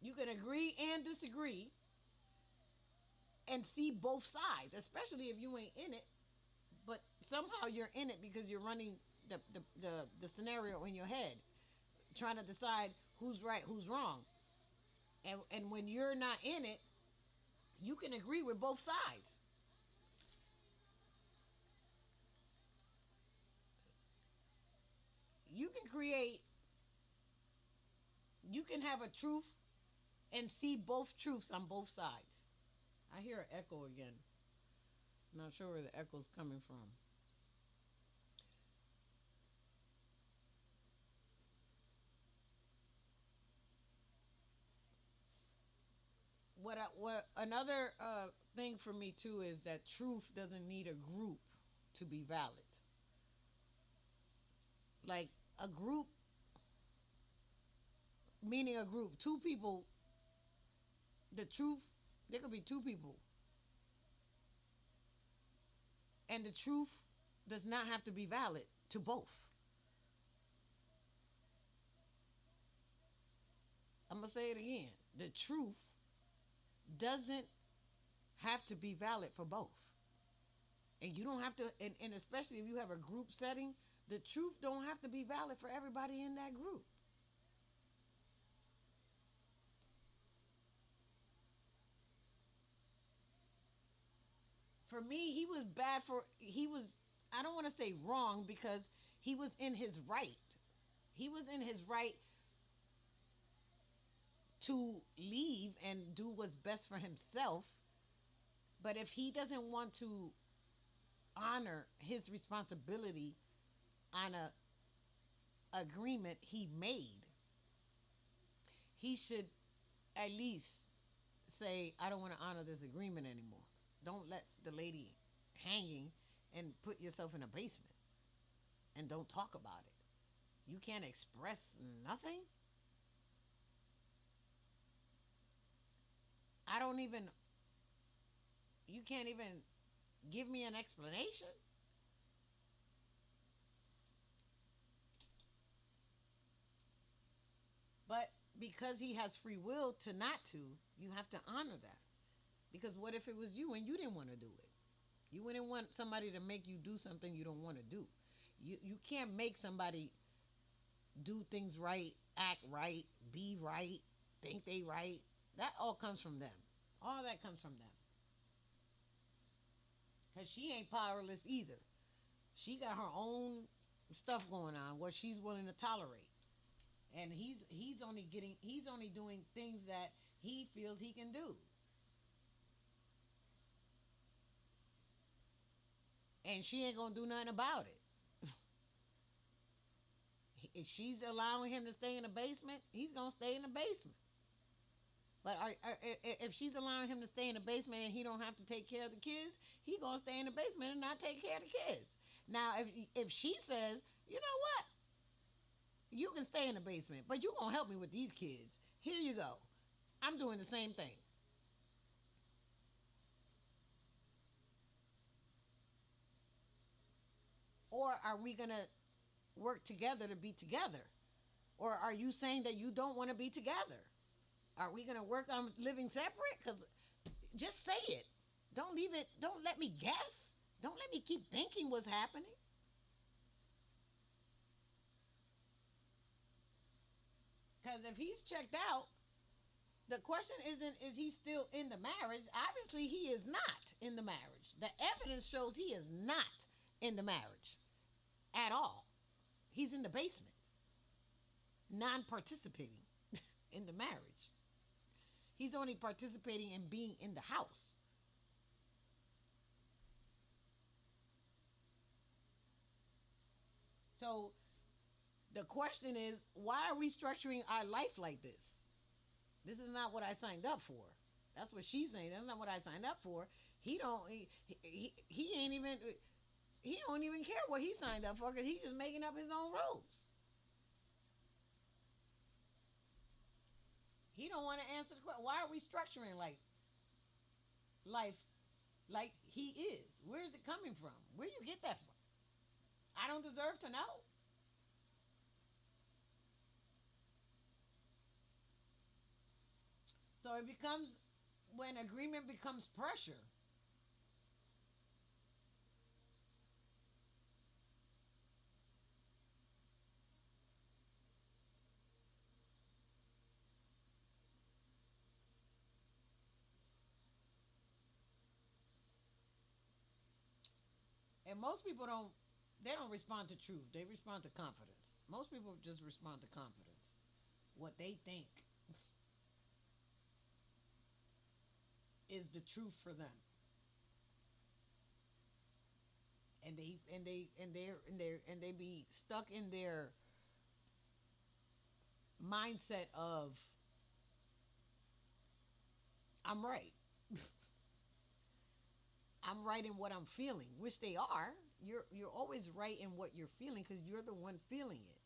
You can agree and disagree and see both sides, especially if you ain't in it. But somehow you're in it because you're running the scenario in your head, trying to decide who's right, who's wrong. And when you're not in it, you can agree with both sides. You can create, you can have a truth and see both truths on both sides. I hear an echo again. I'm not sure where the echo's coming from. What another thing for me too is that truth doesn't need a group to be valid. Like a group, meaning a group, two people. The truth, there could be two people, and the truth does not have to be valid to both. I'm gonna say it again. The truth doesn't have to be valid for both. And you don't have to, and especially if you have a group setting, the truth don't have to be valid for everybody in that group. For me, he was, I don't want to say wrong because he was in his right. He was in his right to leave and do what's best for himself. But if he doesn't want to honor his responsibility on a agreement he made, he should at least say, I don't want to honor this agreement anymore. Don't let the lady hanging and put yourself in a basement and don't talk about it. You can't express nothing. I don't even, you can't even give me an explanation. But because he has free will to not to, you have to honor that. Because what if it was you and you didn't want to do it? You wouldn't want somebody to make you do something you don't want to do. You can't make somebody do things right, act right, be right, think they right. That all comes from them. All that comes from them. Because she ain't powerless either. She got her own stuff going on, what she's willing to tolerate. And he's only doing things that he feels he can do. And she ain't gonna do nothing about it. If she's allowing him to stay in the basement, he's gonna stay in the basement. But if she's allowing him to stay in the basement and he don't have to take care of the kids, he gonna stay in the basement and not take care of the kids. Now, if she says, you know what, you can stay in the basement, but you gonna help me with these kids. Here you go. I'm doing the same thing. Or are we gonna work together to be together? Or are you saying that you don't want to be together? Are we gonna work on living separate? Because just say it. Don't leave it. Don't let me guess. Don't let me keep thinking what's happening. Because if he's checked out, the question isn't is he still in the marriage? Obviously, he is not in the marriage. The evidence shows he is not in the marriage at all. He's in the basement, non participating in the marriage. He's only participating in being in the house. So the question is, why are we structuring our life like this? This is not what I signed up for. That's what she's saying. That's not what I signed up for. He don't. He ain't even. He don't even care what he signed up for because he's just making up his own rules. He don't want to answer the question. Why are we structuring like life like he is? Where is it coming from? Where you get that from? I don't deserve to know. So it becomes when agreement becomes pressure. And most people don't they don't respond to truth. They respond to confidence. Most people just respond to confidence. What they think is the truth for them. And they be stuck in their mindset of I'm right. I'm right in what I'm feeling, which they are. You're always right in what you're feeling because you're the one feeling it.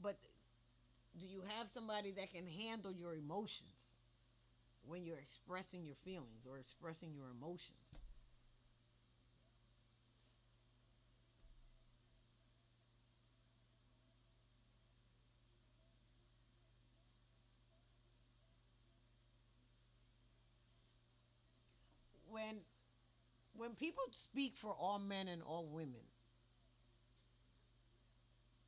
But do you have somebody that can handle your emotions when you're expressing your feelings or expressing your emotions? When people speak for all men and all women,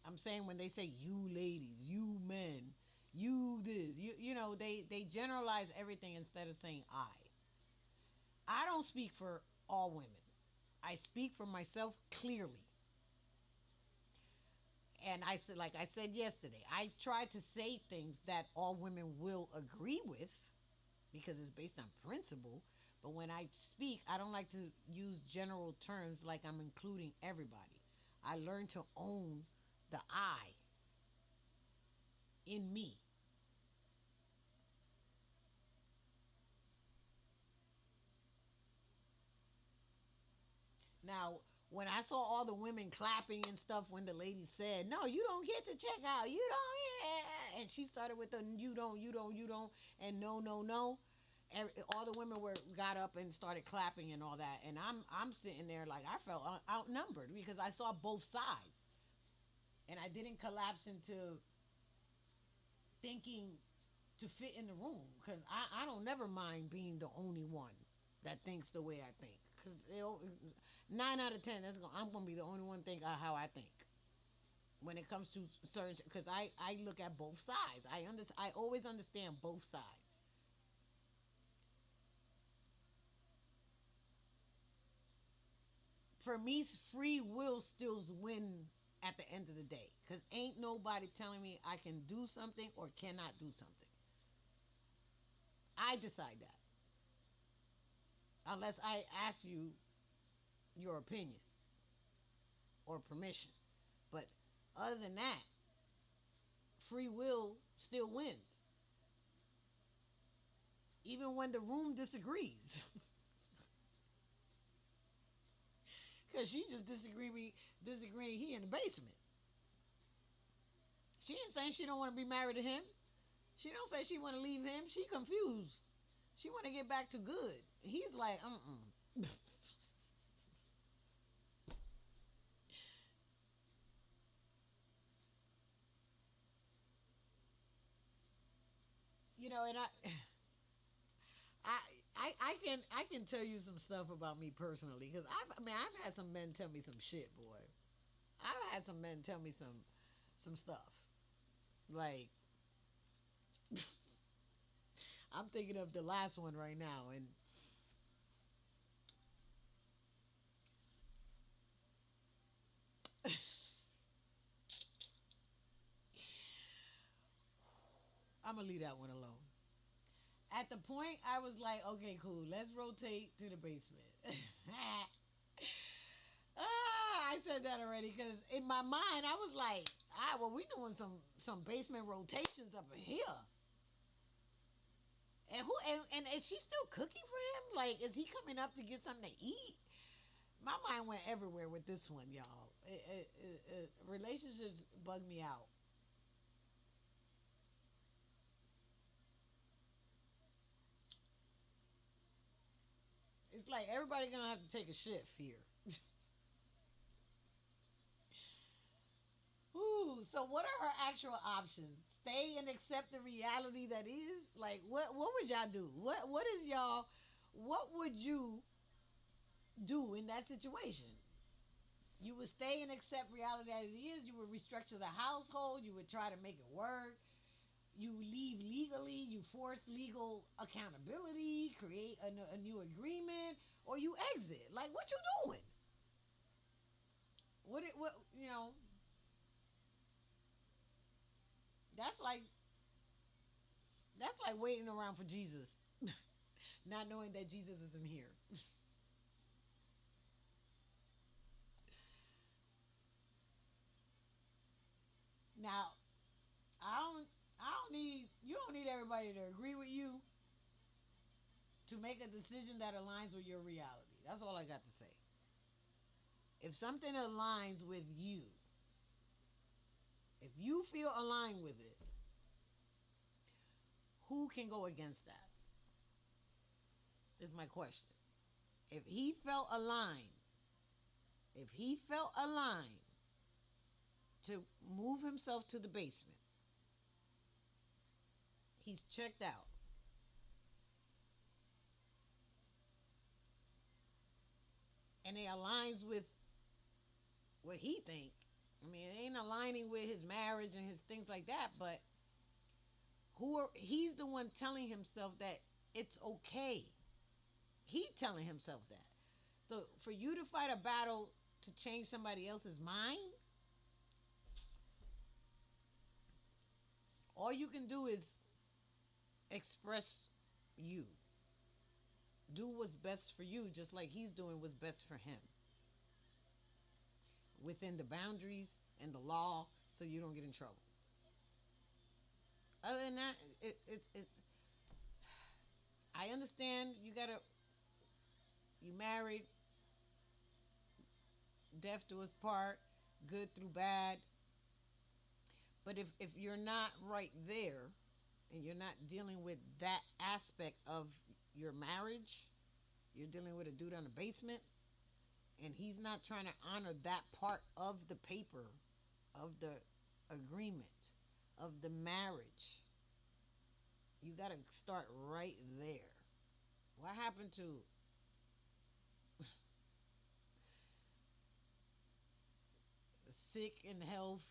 I'm saying when they say you ladies, you men, you this, they generalize everything instead of saying I. I don't speak for all women. I speak for myself clearly. And I said, like I said yesterday, I try to say things that all women will agree with because it's based on principle. But when I speak, I don't like to use general terms like I'm including everybody. I learned to own the I in me. Now, when I saw all the women clapping and stuff when the lady said, "No, you don't get to check out. You don't." Yeah. And she started with the "you don't, you don't, you don't," and "no, no, no." All the women were got up and started clapping and all that, and I'm sitting there like I felt outnumbered because I saw both sides, and I didn't collapse into thinking to fit in the room because I don't never mind being the only one that thinks the way I think because 9 out of 10 I'm gonna be the only one think how I think when it comes to certain because I look at both sides. I always understand both sides. For me, free will still win at the end of the day because ain't nobody telling me I can do something or cannot do something. I decide that unless I ask you your opinion or permission. But other than that, free will still wins, even when the room disagrees. Because she just disagreeing he in the basement. She ain't saying she don't want to be married to him. She don't say she want to leave him. She confused. She want to get back to good. He's like, and I, I can tell you some stuff about me personally because I've had some men tell me some shit, boy. I've had some men tell me some stuff. Like I'm thinking of the last one right now, and I'm gonna leave that one alone. At the point, I was like, okay, cool, let's rotate to the basement. I said that already because in my mind, I was like, well, we doing some basement rotations up in here. And is she still cooking for him? Like, is he coming up to get something to eat? My mind went everywhere with this one, y'all. Relationships bug me out. It's like everybody gonna have to take a shift here. Ooh, so what are her actual options? Stay and accept the reality that is? Like what would y'all do? What is y'all what would you do in that situation? You would stay and accept reality as it is. You would restructure the household. You would try to make it work. You leave legally. You force legal accountability. Create a new agreement, or you exit. Like what you doing? What? That's like that's like waiting around for Jesus, not knowing that Jesus isn't here. Now, I don't need everybody to agree with you to make a decision that aligns with your reality. That's all I got to say. If something aligns with you, if you feel aligned with it, who can go against that? Is my question. If he felt aligned, if he felt aligned to move himself to the basement, he's checked out. And it aligns with what he think. I mean, it ain't aligning with his marriage and his things like that, but he's the one telling himself that it's okay. He telling himself that. So for you to fight a battle to change somebody else's mind, All you can do is express you. Do what's best for you, just like he's doing what's best for him within the boundaries and the law, so you don't get in trouble. Other than that, I understand you gotta, you married, death to his part, good through bad. But if you're not right there and you're not dealing with that aspect of your marriage, you're dealing with a dude on the basement, and he's not trying to honor that part of the paper, of the agreement, of the marriage. You got to start right there. What happened to sick and health,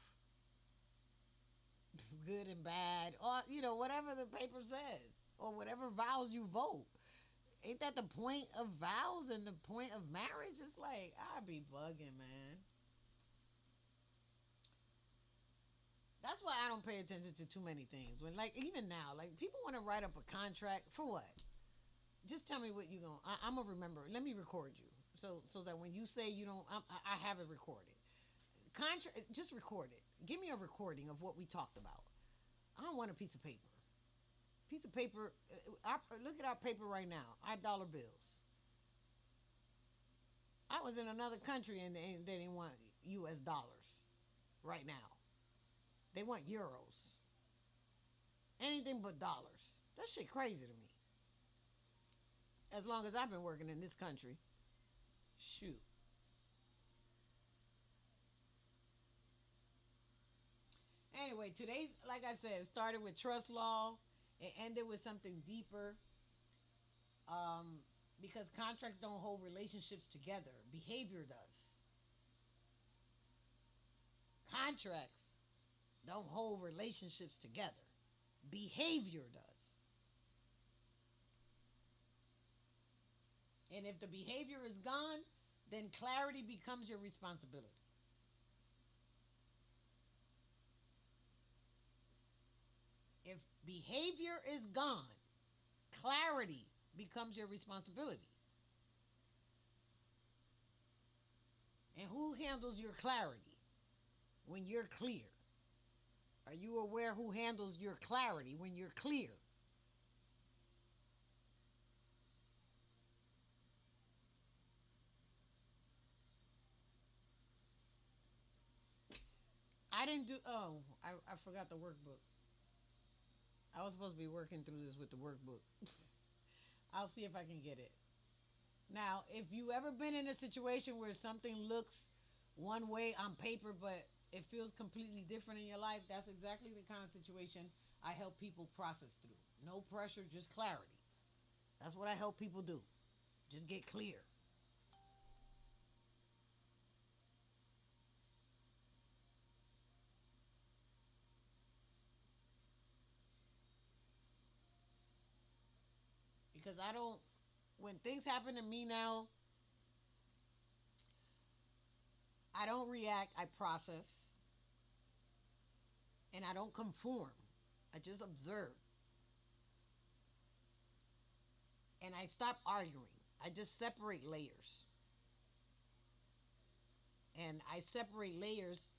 good and bad, or whatever the paper says, or whatever vows you vote? Ain't that the point of vows and the point of marriage? It's like, I be bugging, man. That's why I don't pay attention to too many things. When, like, even now, like, people want to write up a contract for what? Just tell me what you going. I'm gonna remember. Let me record you, so that when you say you don't, I have it recorded. Contract, just record it. Give me a recording of what we talked about. I don't want a piece of paper. Piece of paper. Look at our paper right now. Our dollar bills. I was in another country and they didn't want U.S. dollars right now. They want euros. Anything but dollars. That shit crazy to me. As long as I've been working in this country. Shoot. Anyway, today's, like I said, it started with trust law. It ended with something deeper. Because contracts don't hold relationships together. Behavior does. Contracts don't hold relationships together. Behavior does. And if the behavior is gone, then clarity becomes your responsibility. If behavior is gone, clarity becomes your responsibility. And who handles your clarity when you're clear? Are you aware who handles your clarity when you're clear? I didn't do. Oh, I forgot the workbook. I was supposed to be working through this with the workbook. I'll see if I can get it. Now, if you ever been in a situation where something looks one way on paper, but it feels completely different in your life, that's exactly the kind of situation I help people process through. No pressure, just clarity. That's what I help people do. Just get clear. Because I don't, when things happen to me now, I don't react, I process. And I don't conform. I just observe. And I stop arguing. I just separate layers. And I separate layers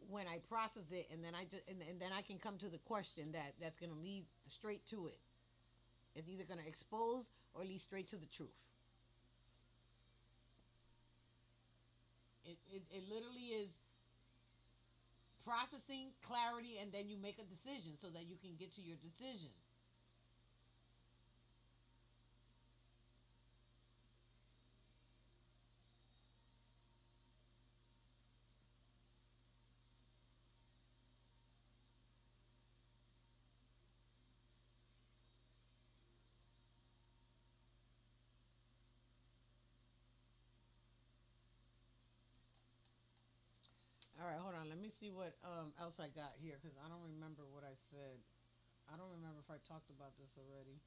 when I process it, and then and then I can come to the question that's going to lead straight to it. It's either going to expose or lead straight to the truth. It literally is processing clarity, and then you make a decision so that you can get to your decision. All right, hold on. Let me see what else I got here, because I don't remember what I said. I don't remember if I talked about this already.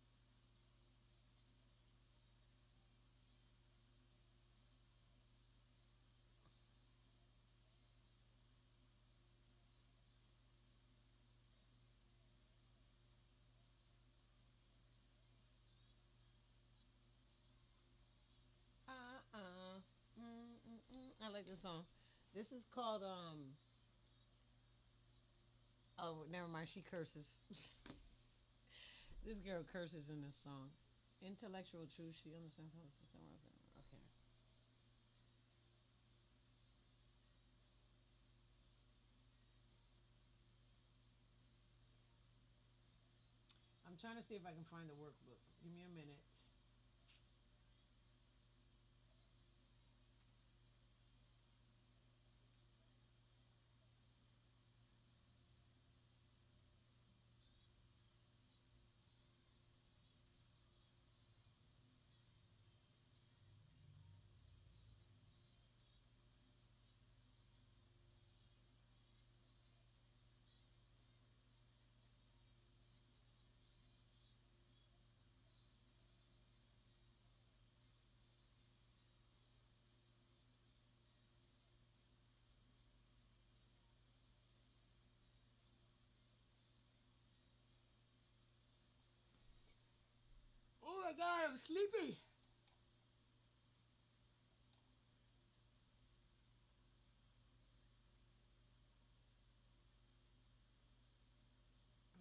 like this song. This is called Oh, never mind. She curses. This girl curses in this song. Intellectual truth. She understands how the system works. Okay. I'm trying to see if I can find the workbook. Give me a minute. Oh my god, I'm sleepy.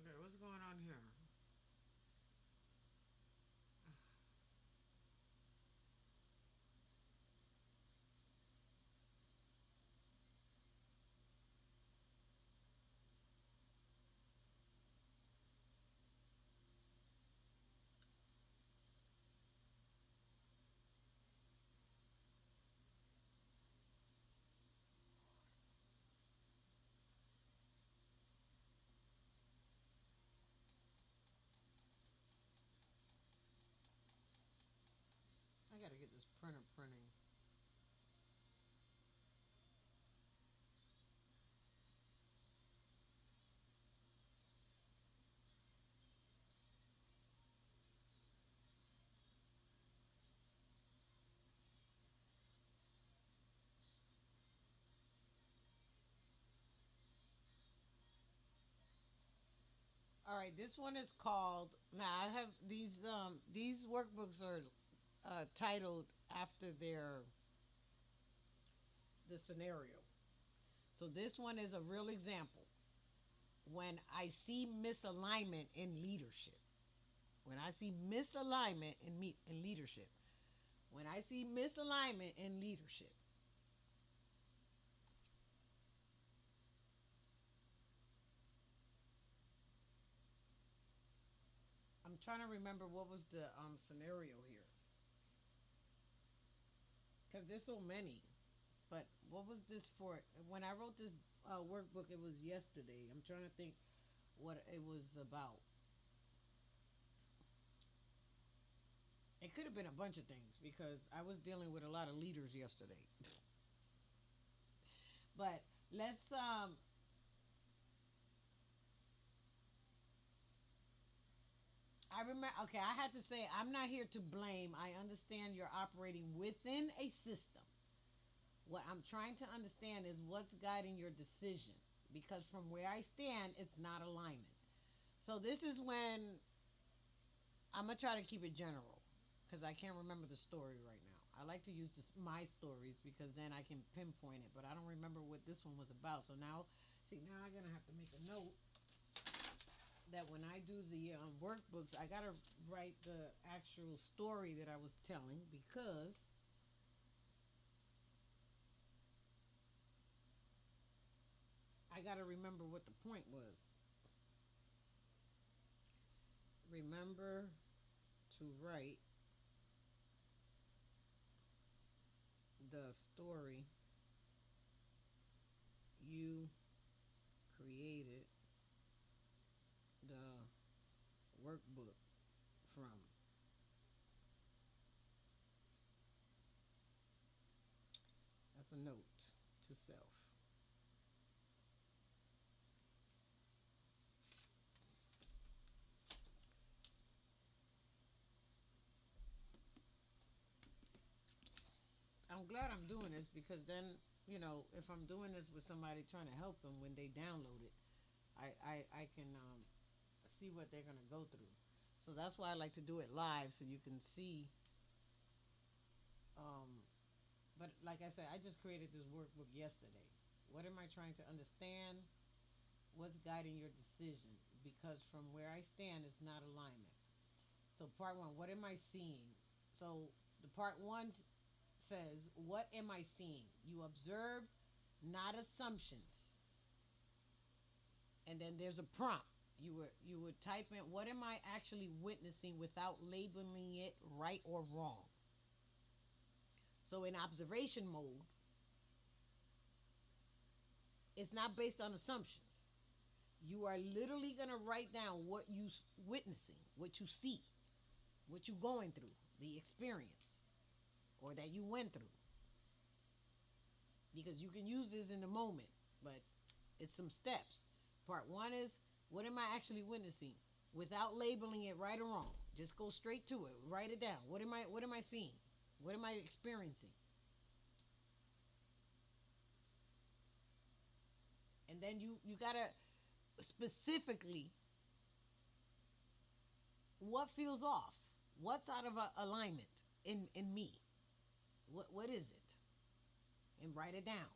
Okay, what's going on here? I gotta get this printer printing. All right, this one is called. Now I have these workbooks are titled after the scenario. So this one is a real example. When I see misalignment in leadership, when I see misalignment in leadership, when I see misalignment in leadership, I'm trying to remember what was the scenario here because there's so many. But what was this for? When I wrote this workbook, it was yesterday. I'm trying to think what it was about. It could have been a bunch of things because I was dealing with a lot of leaders yesterday. But let's I remember okay, I had to say I'm not here to blame. I understand you're operating within a system. What I'm trying to understand is what's guiding your decision because from where I stand, it's not alignment. So this is when I'm gonna try to keep it general because I can't remember the story right now. I like to use my stories because then I can pinpoint it, but I don't remember what this one was about. So now, see, now I'm gonna have to make a note that when I do the workbooks, I gotta write the actual story that I was telling because I gotta remember what the point was. Remember to write the story you created the workbook from. That's a note to self. I'm glad I'm doing this because then, if I'm doing this with somebody trying to help them when they download it, I can see what they're going to go through. So that's why I like to do it live so you can see um, But like I said, I just created this workbook yesterday. What am I trying to understand? What's guiding your decision? Because from where I stand, it's not alignment. So, part one, what am I seeing? So, the part one says, what am I seeing? You observe, not assumptions. And then there's a prompt. You would type in, what am I actually witnessing without labeling it right or wrong? So, in observation mode, it's not based on assumptions. You are literally going to write down what you witnessing, what you see, what you going through, the experience, or that you went through. Because you can use this in the moment, but it's some steps. Part one is, what am I actually witnessing? Without labeling it right or wrong. Just go straight to it. Write it down. What am I seeing? What am I experiencing? And then you gotta specifically, what feels off? What's out of alignment in me? What is it? And write it down.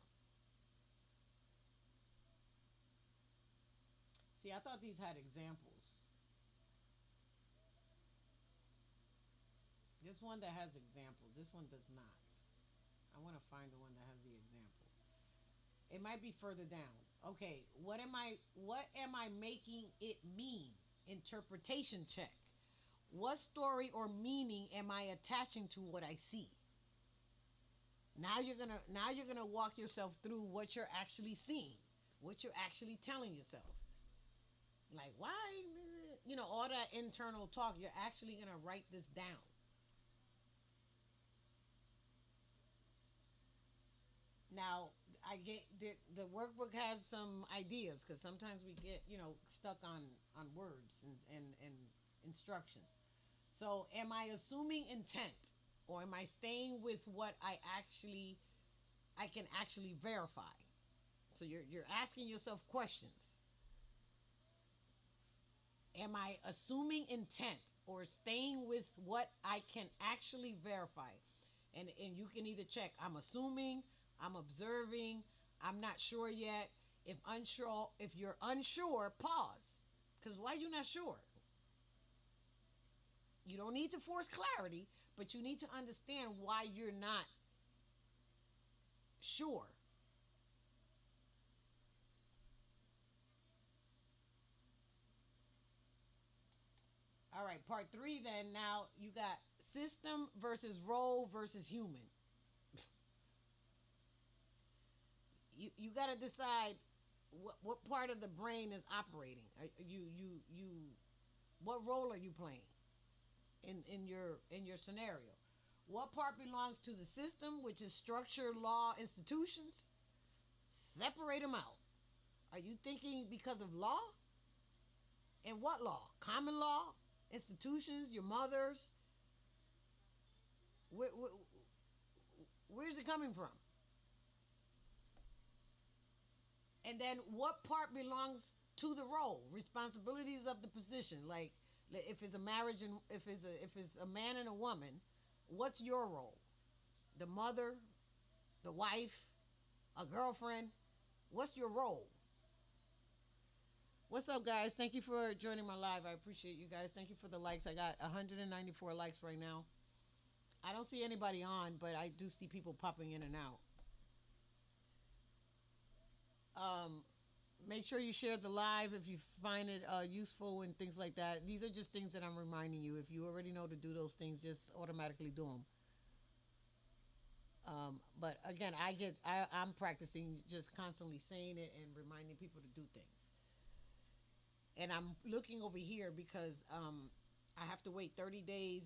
See, I thought these had examples. This one that has example. This one does not. I want to find the one that has the example. It might be further down. Okay, what am I making it mean? Interpretation check. What story or meaning am I attaching to what I see? Now you're gonna walk yourself through what you're actually seeing, what you're actually telling yourself. Like, why, all that internal talk. You're actually gonna write this down. Now, I get the workbook has some ideas, because sometimes we get stuck on words and instructions. So, am I assuming intent, or am I staying with what I can actually verify? So you're asking yourself questions. Am I assuming intent, or staying with what I can actually verify? And you can either check, I'm assuming, I'm observing, I'm not sure yet. If you're unsure, pause. Cuz why you not sure? You don't need to force clarity, but you need to understand why you're not sure. All right, part 3 then. Now you got system versus role versus human. You got to decide what part of the brain is operating. What role are you playing in your scenario? What part belongs to the system, which is structure, law, institutions? Separate them out. Are you thinking because of law? And what law? Common law, institutions, your mother's. Where's it coming from? And then what part belongs to the role, responsibilities of the position? Like, if it's a marriage, and if it's a man and a woman, what's your role? The mother, the wife, a girlfriend. What's your role? What's up, guys? Thank you for joining my live. I appreciate you guys. Thank you for the likes. I got 194 likes right now. I don't see anybody on, but I do see people popping in and out. Um, Make sure you share the live if you find it useful and things like that. These are just things that I'm reminding you. If you already know to do those things, just automatically do them. But again, I'm practicing just constantly saying it and reminding people to do things. And I'm looking over here because I have to wait 30 days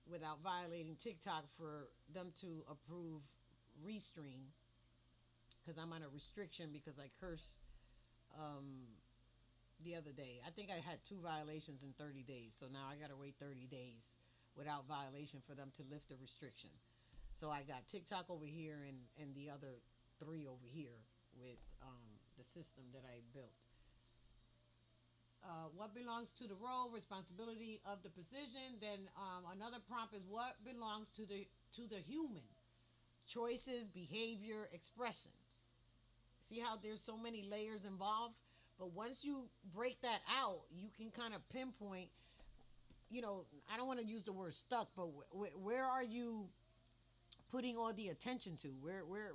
without violating TikTok for them to approve Restream, because I'm on a restriction because I cursed um, the other day. I think I had 2 violations in 30 days, so now I got to wait 30 days without violation for them to lift the restriction. So I got TikTok over here and the other 3 over here with the system that I built. What belongs to the role, responsibility of the position. Then another prompt is, what belongs to the human. choices, behavior, expressions. See how there's so many layers involved? But once you break that out, you can kind of pinpoint, I don't want to use the word stuck, but where are you putting all the attention to?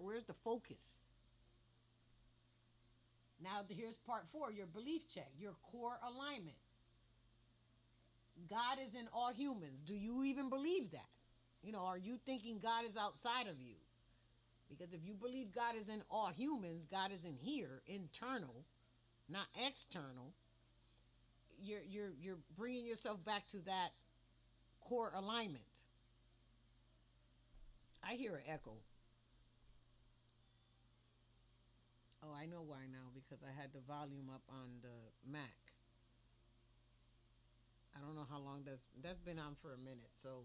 Where's the focus? Now here's part 4, your belief check, your core alignment. God is in all humans. Do you even believe that? Are you thinking God is outside of you? Because if you believe God is in all humans, God is in here, internal, not external. You're bringing yourself back to that core alignment. I hear an echo. Oh, I know why now, because I had the volume up on the Mac. I don't know how long that's been on for a minute. So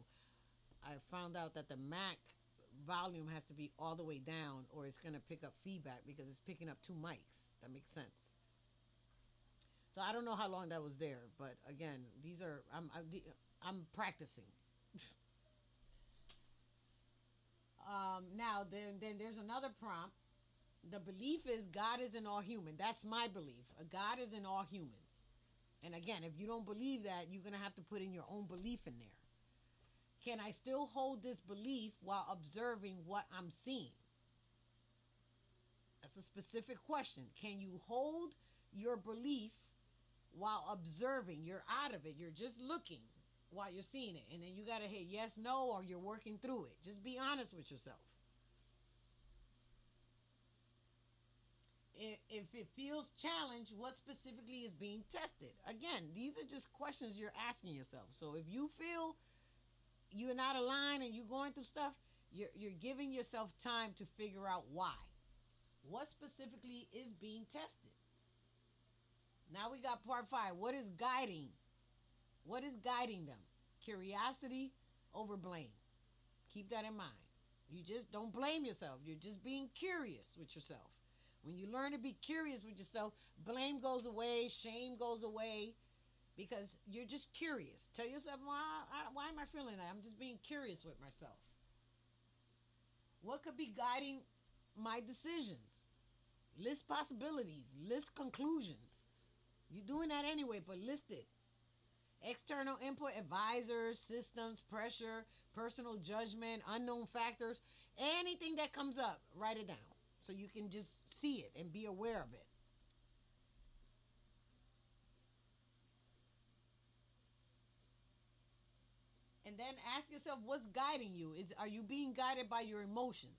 I found out that the Mac volume has to be all the way down or it's going to pick up feedback because it's picking up 2 mics. That makes sense. So I don't know how long that was there, but again, these are I'm practicing. Now then there's another prompt. The belief is God is in all human. That's my belief. God is in all humans. And again, if you don't believe that, you're going to have to put in your own belief in there. Can I still hold this belief while observing what I'm seeing? That's a specific question. Can you hold your belief while observing? You're out of it. You're just looking while you're seeing it. And then you got to hit yes, no, or you're working through it. Just be honest with yourself. If it feels challenged, what specifically is being tested? Again, these are just questions you're asking yourself. So if you feel you're not aligned and you're going through stuff, you're giving yourself time to figure out why. What specifically is being tested? Now we got part 5. What is guiding? What is guiding them? Curiosity over blame. Keep that in mind. You just don't blame yourself. You're just being curious with yourself. When you learn to be curious with yourself, blame goes away, shame goes away, because you're just curious. Tell yourself, why am I feeling that? I'm just being curious with myself. What could be guiding my decisions? List possibilities, list conclusions. You're doing that anyway, but list it. External input, advisors, systems, pressure, personal judgment, unknown factors, anything that comes up, write it down so you can just see it and be aware of it. And then ask yourself, what's guiding you? Are you being guided by your emotions,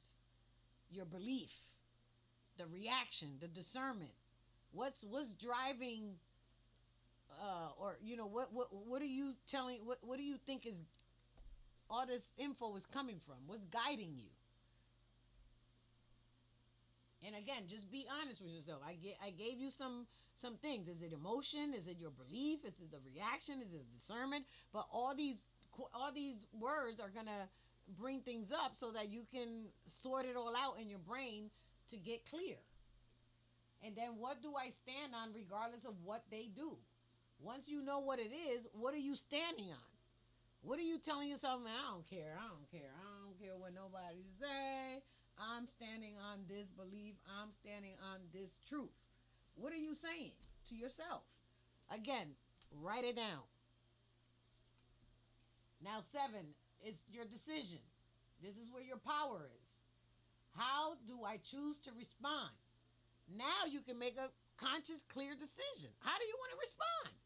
your belief, the reaction, the discernment? What's driving? What are you telling? What do you think is all this info is coming from? What's guiding you? And again, just be honest with yourself. I gave you some things. Is it emotion? Is it your belief? Is it the reaction? Is it discernment? But all these words are gonna bring things up so that you can sort it all out in your brain to get clear. And then what do I stand on regardless of what they do? Once you know what it is, what are you standing on? What are you telling yourself? Man, I don't care. I don't care. I don't care what nobody say. I'm standing on this belief. I'm standing on this truth. What are you saying to yourself? Again, write it down. Now 7 is your decision. This is where your power is. How do I choose to respond? Now you can make a conscious, clear decision. How do you want to respond?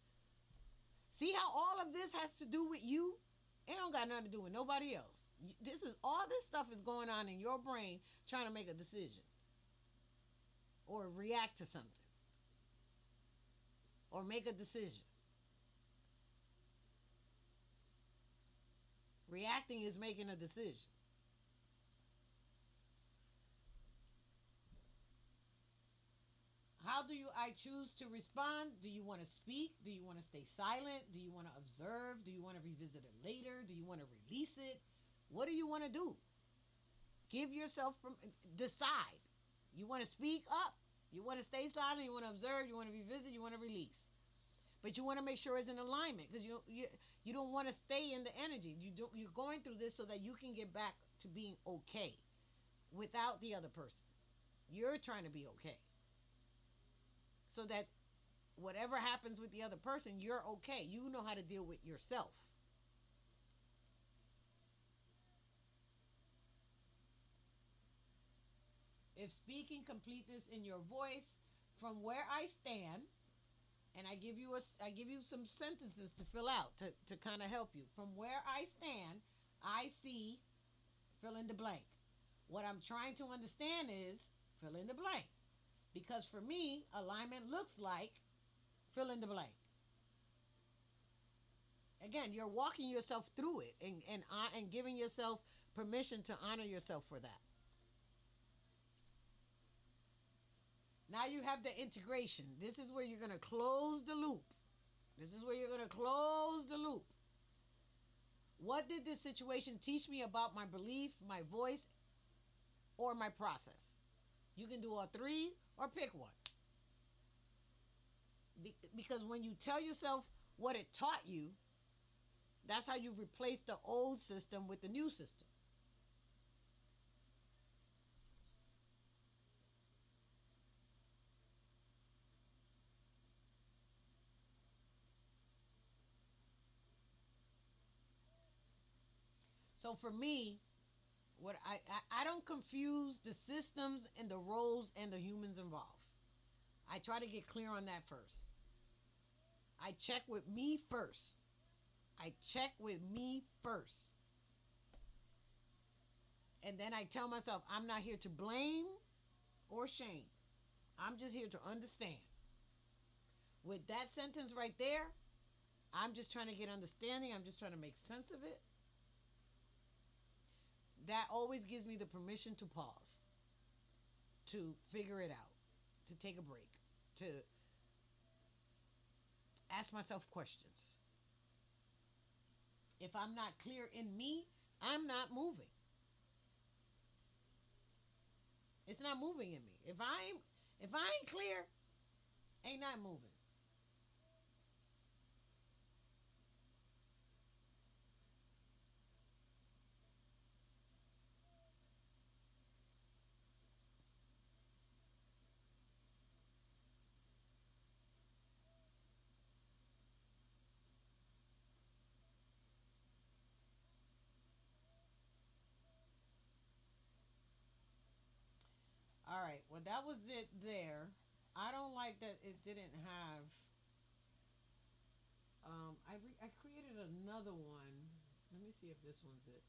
See how all of this has to do with you? It don't got nothing to do with nobody else. All this stuff is going on in your brain trying to make a decision or react to something or make a decision. Reacting is making a decision. How do I choose to respond? Do you want to speak? Do you want to stay silent? Do you want to observe? Do you want to revisit it later? Do you want to release it? What do you want to do? Give yourself, decide. You want to speak up? You want to stay silent? You want to observe? You want to revisit? You want to release? But you want to make sure it's in alignment because you don't want to stay in the energy. You're going through this so that you can get back to being okay. without the other person. You're trying to be okay. So that whatever happens with the other person, you're okay. You know how to deal with yourself. If speaking, complete this in your voice. From where I stand, and I give you some sentences to fill out to kind of help you. From where I stand, I see fill in the blank. What I'm trying to understand is fill in the blank. Because for me, alignment looks like fill in the blank. Again, you're walking yourself through it and giving yourself permission to honor yourself for that. Now you have the integration. This is where you're going to close the loop. This is where you're going to close the loop. What did this situation teach me about my belief, my voice, or my process? You can do all three or pick one. Because when you tell yourself what it taught you, that's how you replace the old system with the new system. So for me, what I don't confuse the systems and the roles and the humans involved. I try to get clear on that first. I check with me first. I check with me first. And then I tell myself, I'm not here to blame or shame. I'm just here to understand. With that sentence right there, I'm just trying to get understanding. I'm just trying to make sense of it. That always gives me the permission to pause, to figure it out, to take a break, to ask myself questions. If I'm not clear in me, I'm not moving. It's not moving in me. If I ain't clear, ain't not moving. All right. Well, that was it there. I don't like that it didn't have. I created another one. Let me see if this one's it.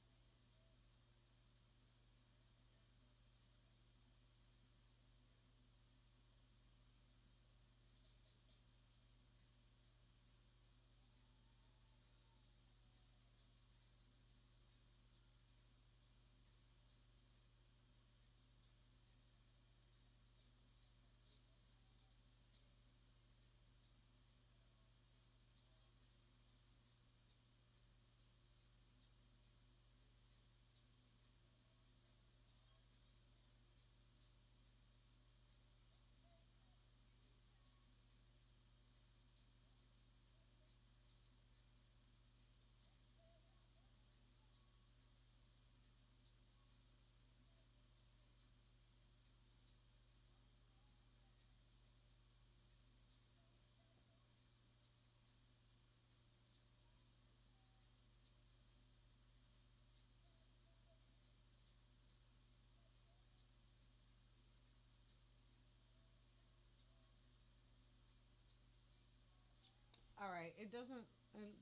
All right. It doesn't.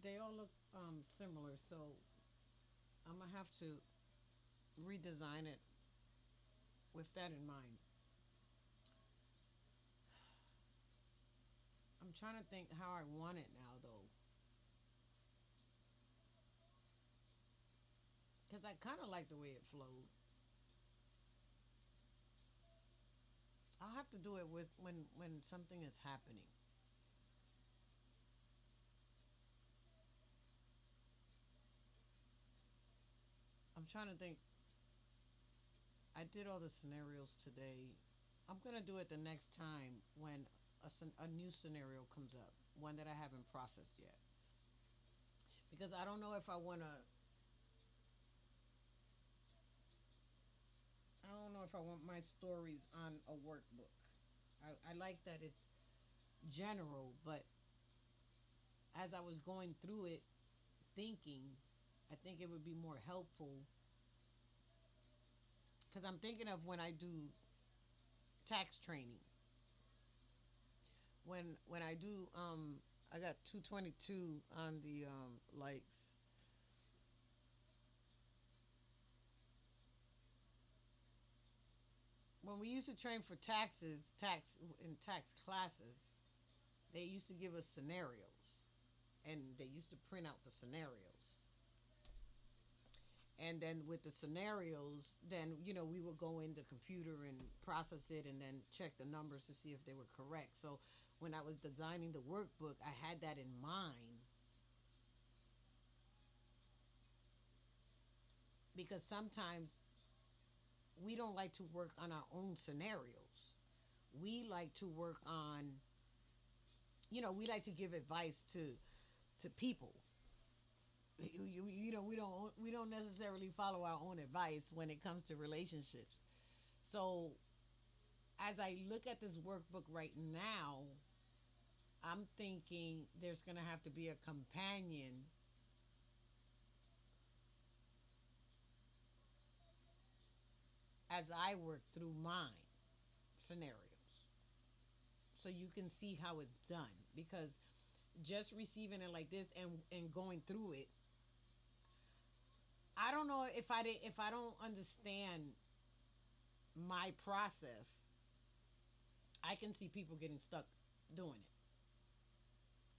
They all look similar, so I'm gonna have to redesign it with that in mind. I'm trying to think how I want it now, though, because I kind of like the way it flowed. I'll have to do it with when something is happening. I'm trying to think. I did all the scenarios today. I'm gonna do it the next time when a new scenario comes up, one that I haven't processed yet, because I don't know if I wanna. I don't know if I want my stories on a workbook. I like that it's general, but as I was going through it, thinking, I think it would be more helpful because I'm thinking of when I do tax training. When I do, I got 222 on the likes. When we used to train for tax in tax classes, they used to give us scenarios, and they used to print out the scenarios. And then with the scenarios, then we would go in the computer and process it, and then check the numbers to see if they were correct. So when I was designing the workbook, I had that in mind because sometimes we don't like to work on our own scenarios. We like to work on, we like to give advice to people. We don't necessarily follow our own advice when it comes to relationships. So as I look at this workbook right now, I'm thinking there's going to have to be a companion as I work through mine scenarios, so you can see how it's done. Because just receiving it like this and going through it, I don't know if I don't understand my process, I can see people getting stuck doing it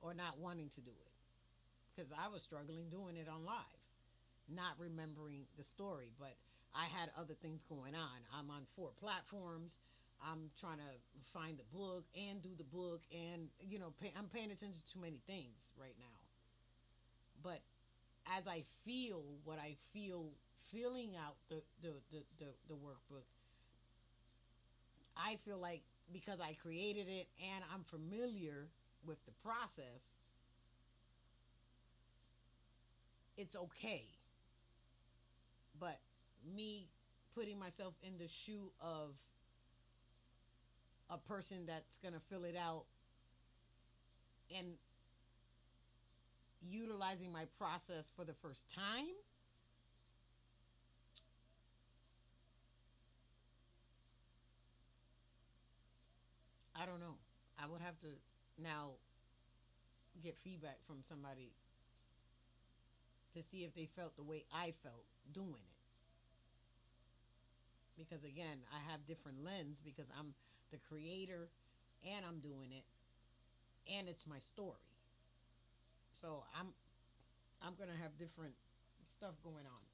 or not wanting to do it, because I was struggling doing it on live, not remembering the story. But I had other things going on. I'm on 4 platforms. I'm trying to find the book and do the book, and I'm paying attention to too many things right now. But as I feel what I feel, filling out the workbook, I feel like because I created it and I'm familiar with the process, it's okay. But me putting myself in the shoe of a person that's going to fill it out and utilizing my process for the first time, I don't know. I would have to now get feedback from somebody to see if they felt the way I felt doing it. Because again, I have different lens because I'm the creator and I'm doing it and it's my story. So I'm going to have different stuff going on.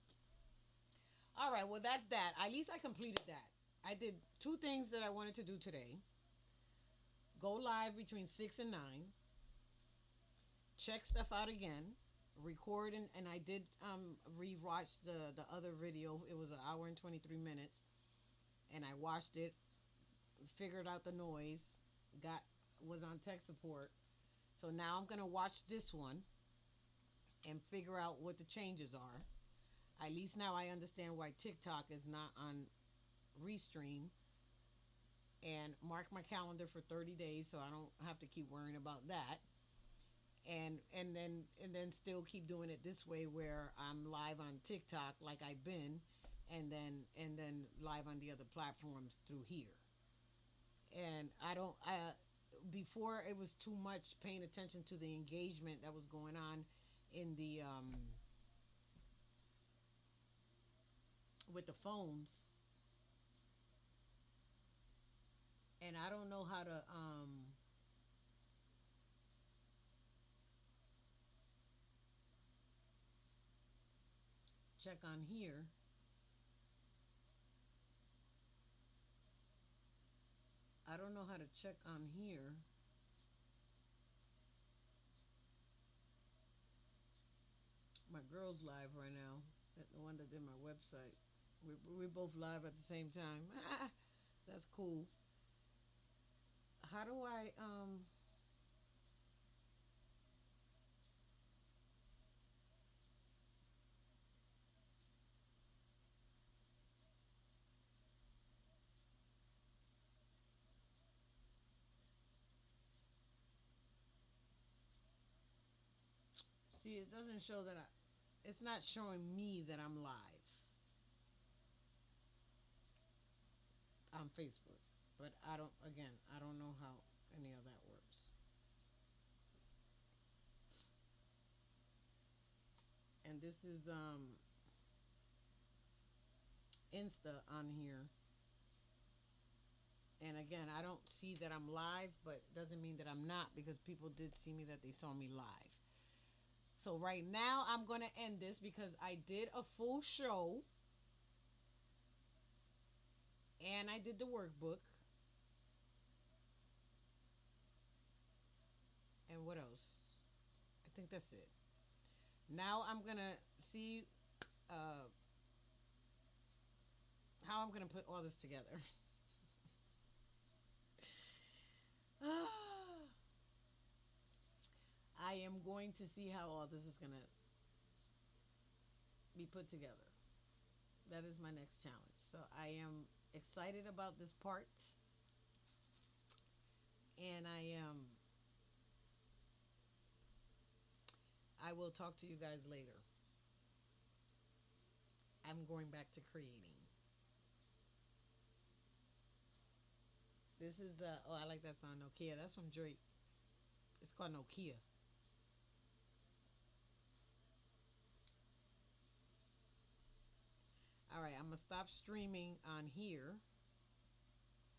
All right, well that's that. At least I completed that. I did 2 things that I wanted to do today. Go live between 6 and 9. Check stuff out again. Record, and I did rewatch the other video. It was an hour and 23 minutes, and I watched it, figured out the noise, got was on tech support. So now I'm gonna watch this one and figure out what the changes are. At least now I understand why TikTok is not on Restream, and mark my calendar for 30 days so I don't have to keep worrying about that. And then still keep doing it this way where I'm live on TikTok like I've been, and then live on the other platforms through here. And I don't before it was too much paying attention to the engagement that was going on in the with the phones, and I don't know how to check on here. I don't know how to check on here. My girl's live right now. The one that did my website. We're both live at the same time. That's cool. How do I See, it doesn't show that it's not showing me that I'm live on Facebook. But I don't, again, I don't know how any of that works. And this is Insta on here. And again, I don't see that I'm live, but it doesn't mean that I'm not because people did see me that they saw me live. So right now I'm going to end this because I did a full show and I did the workbook. And what else? I think that's it. Now I'm going to see uh, how I'm going to put all this together. I am going to see how all this is going to be put together. That is my next challenge. So I am excited about this part. And I will talk to you guys later. I'm going back to creating. This is oh, I like that song, Nokia. That's from Drake. It's called Nokia. All right, I'm gonna stop streaming on here.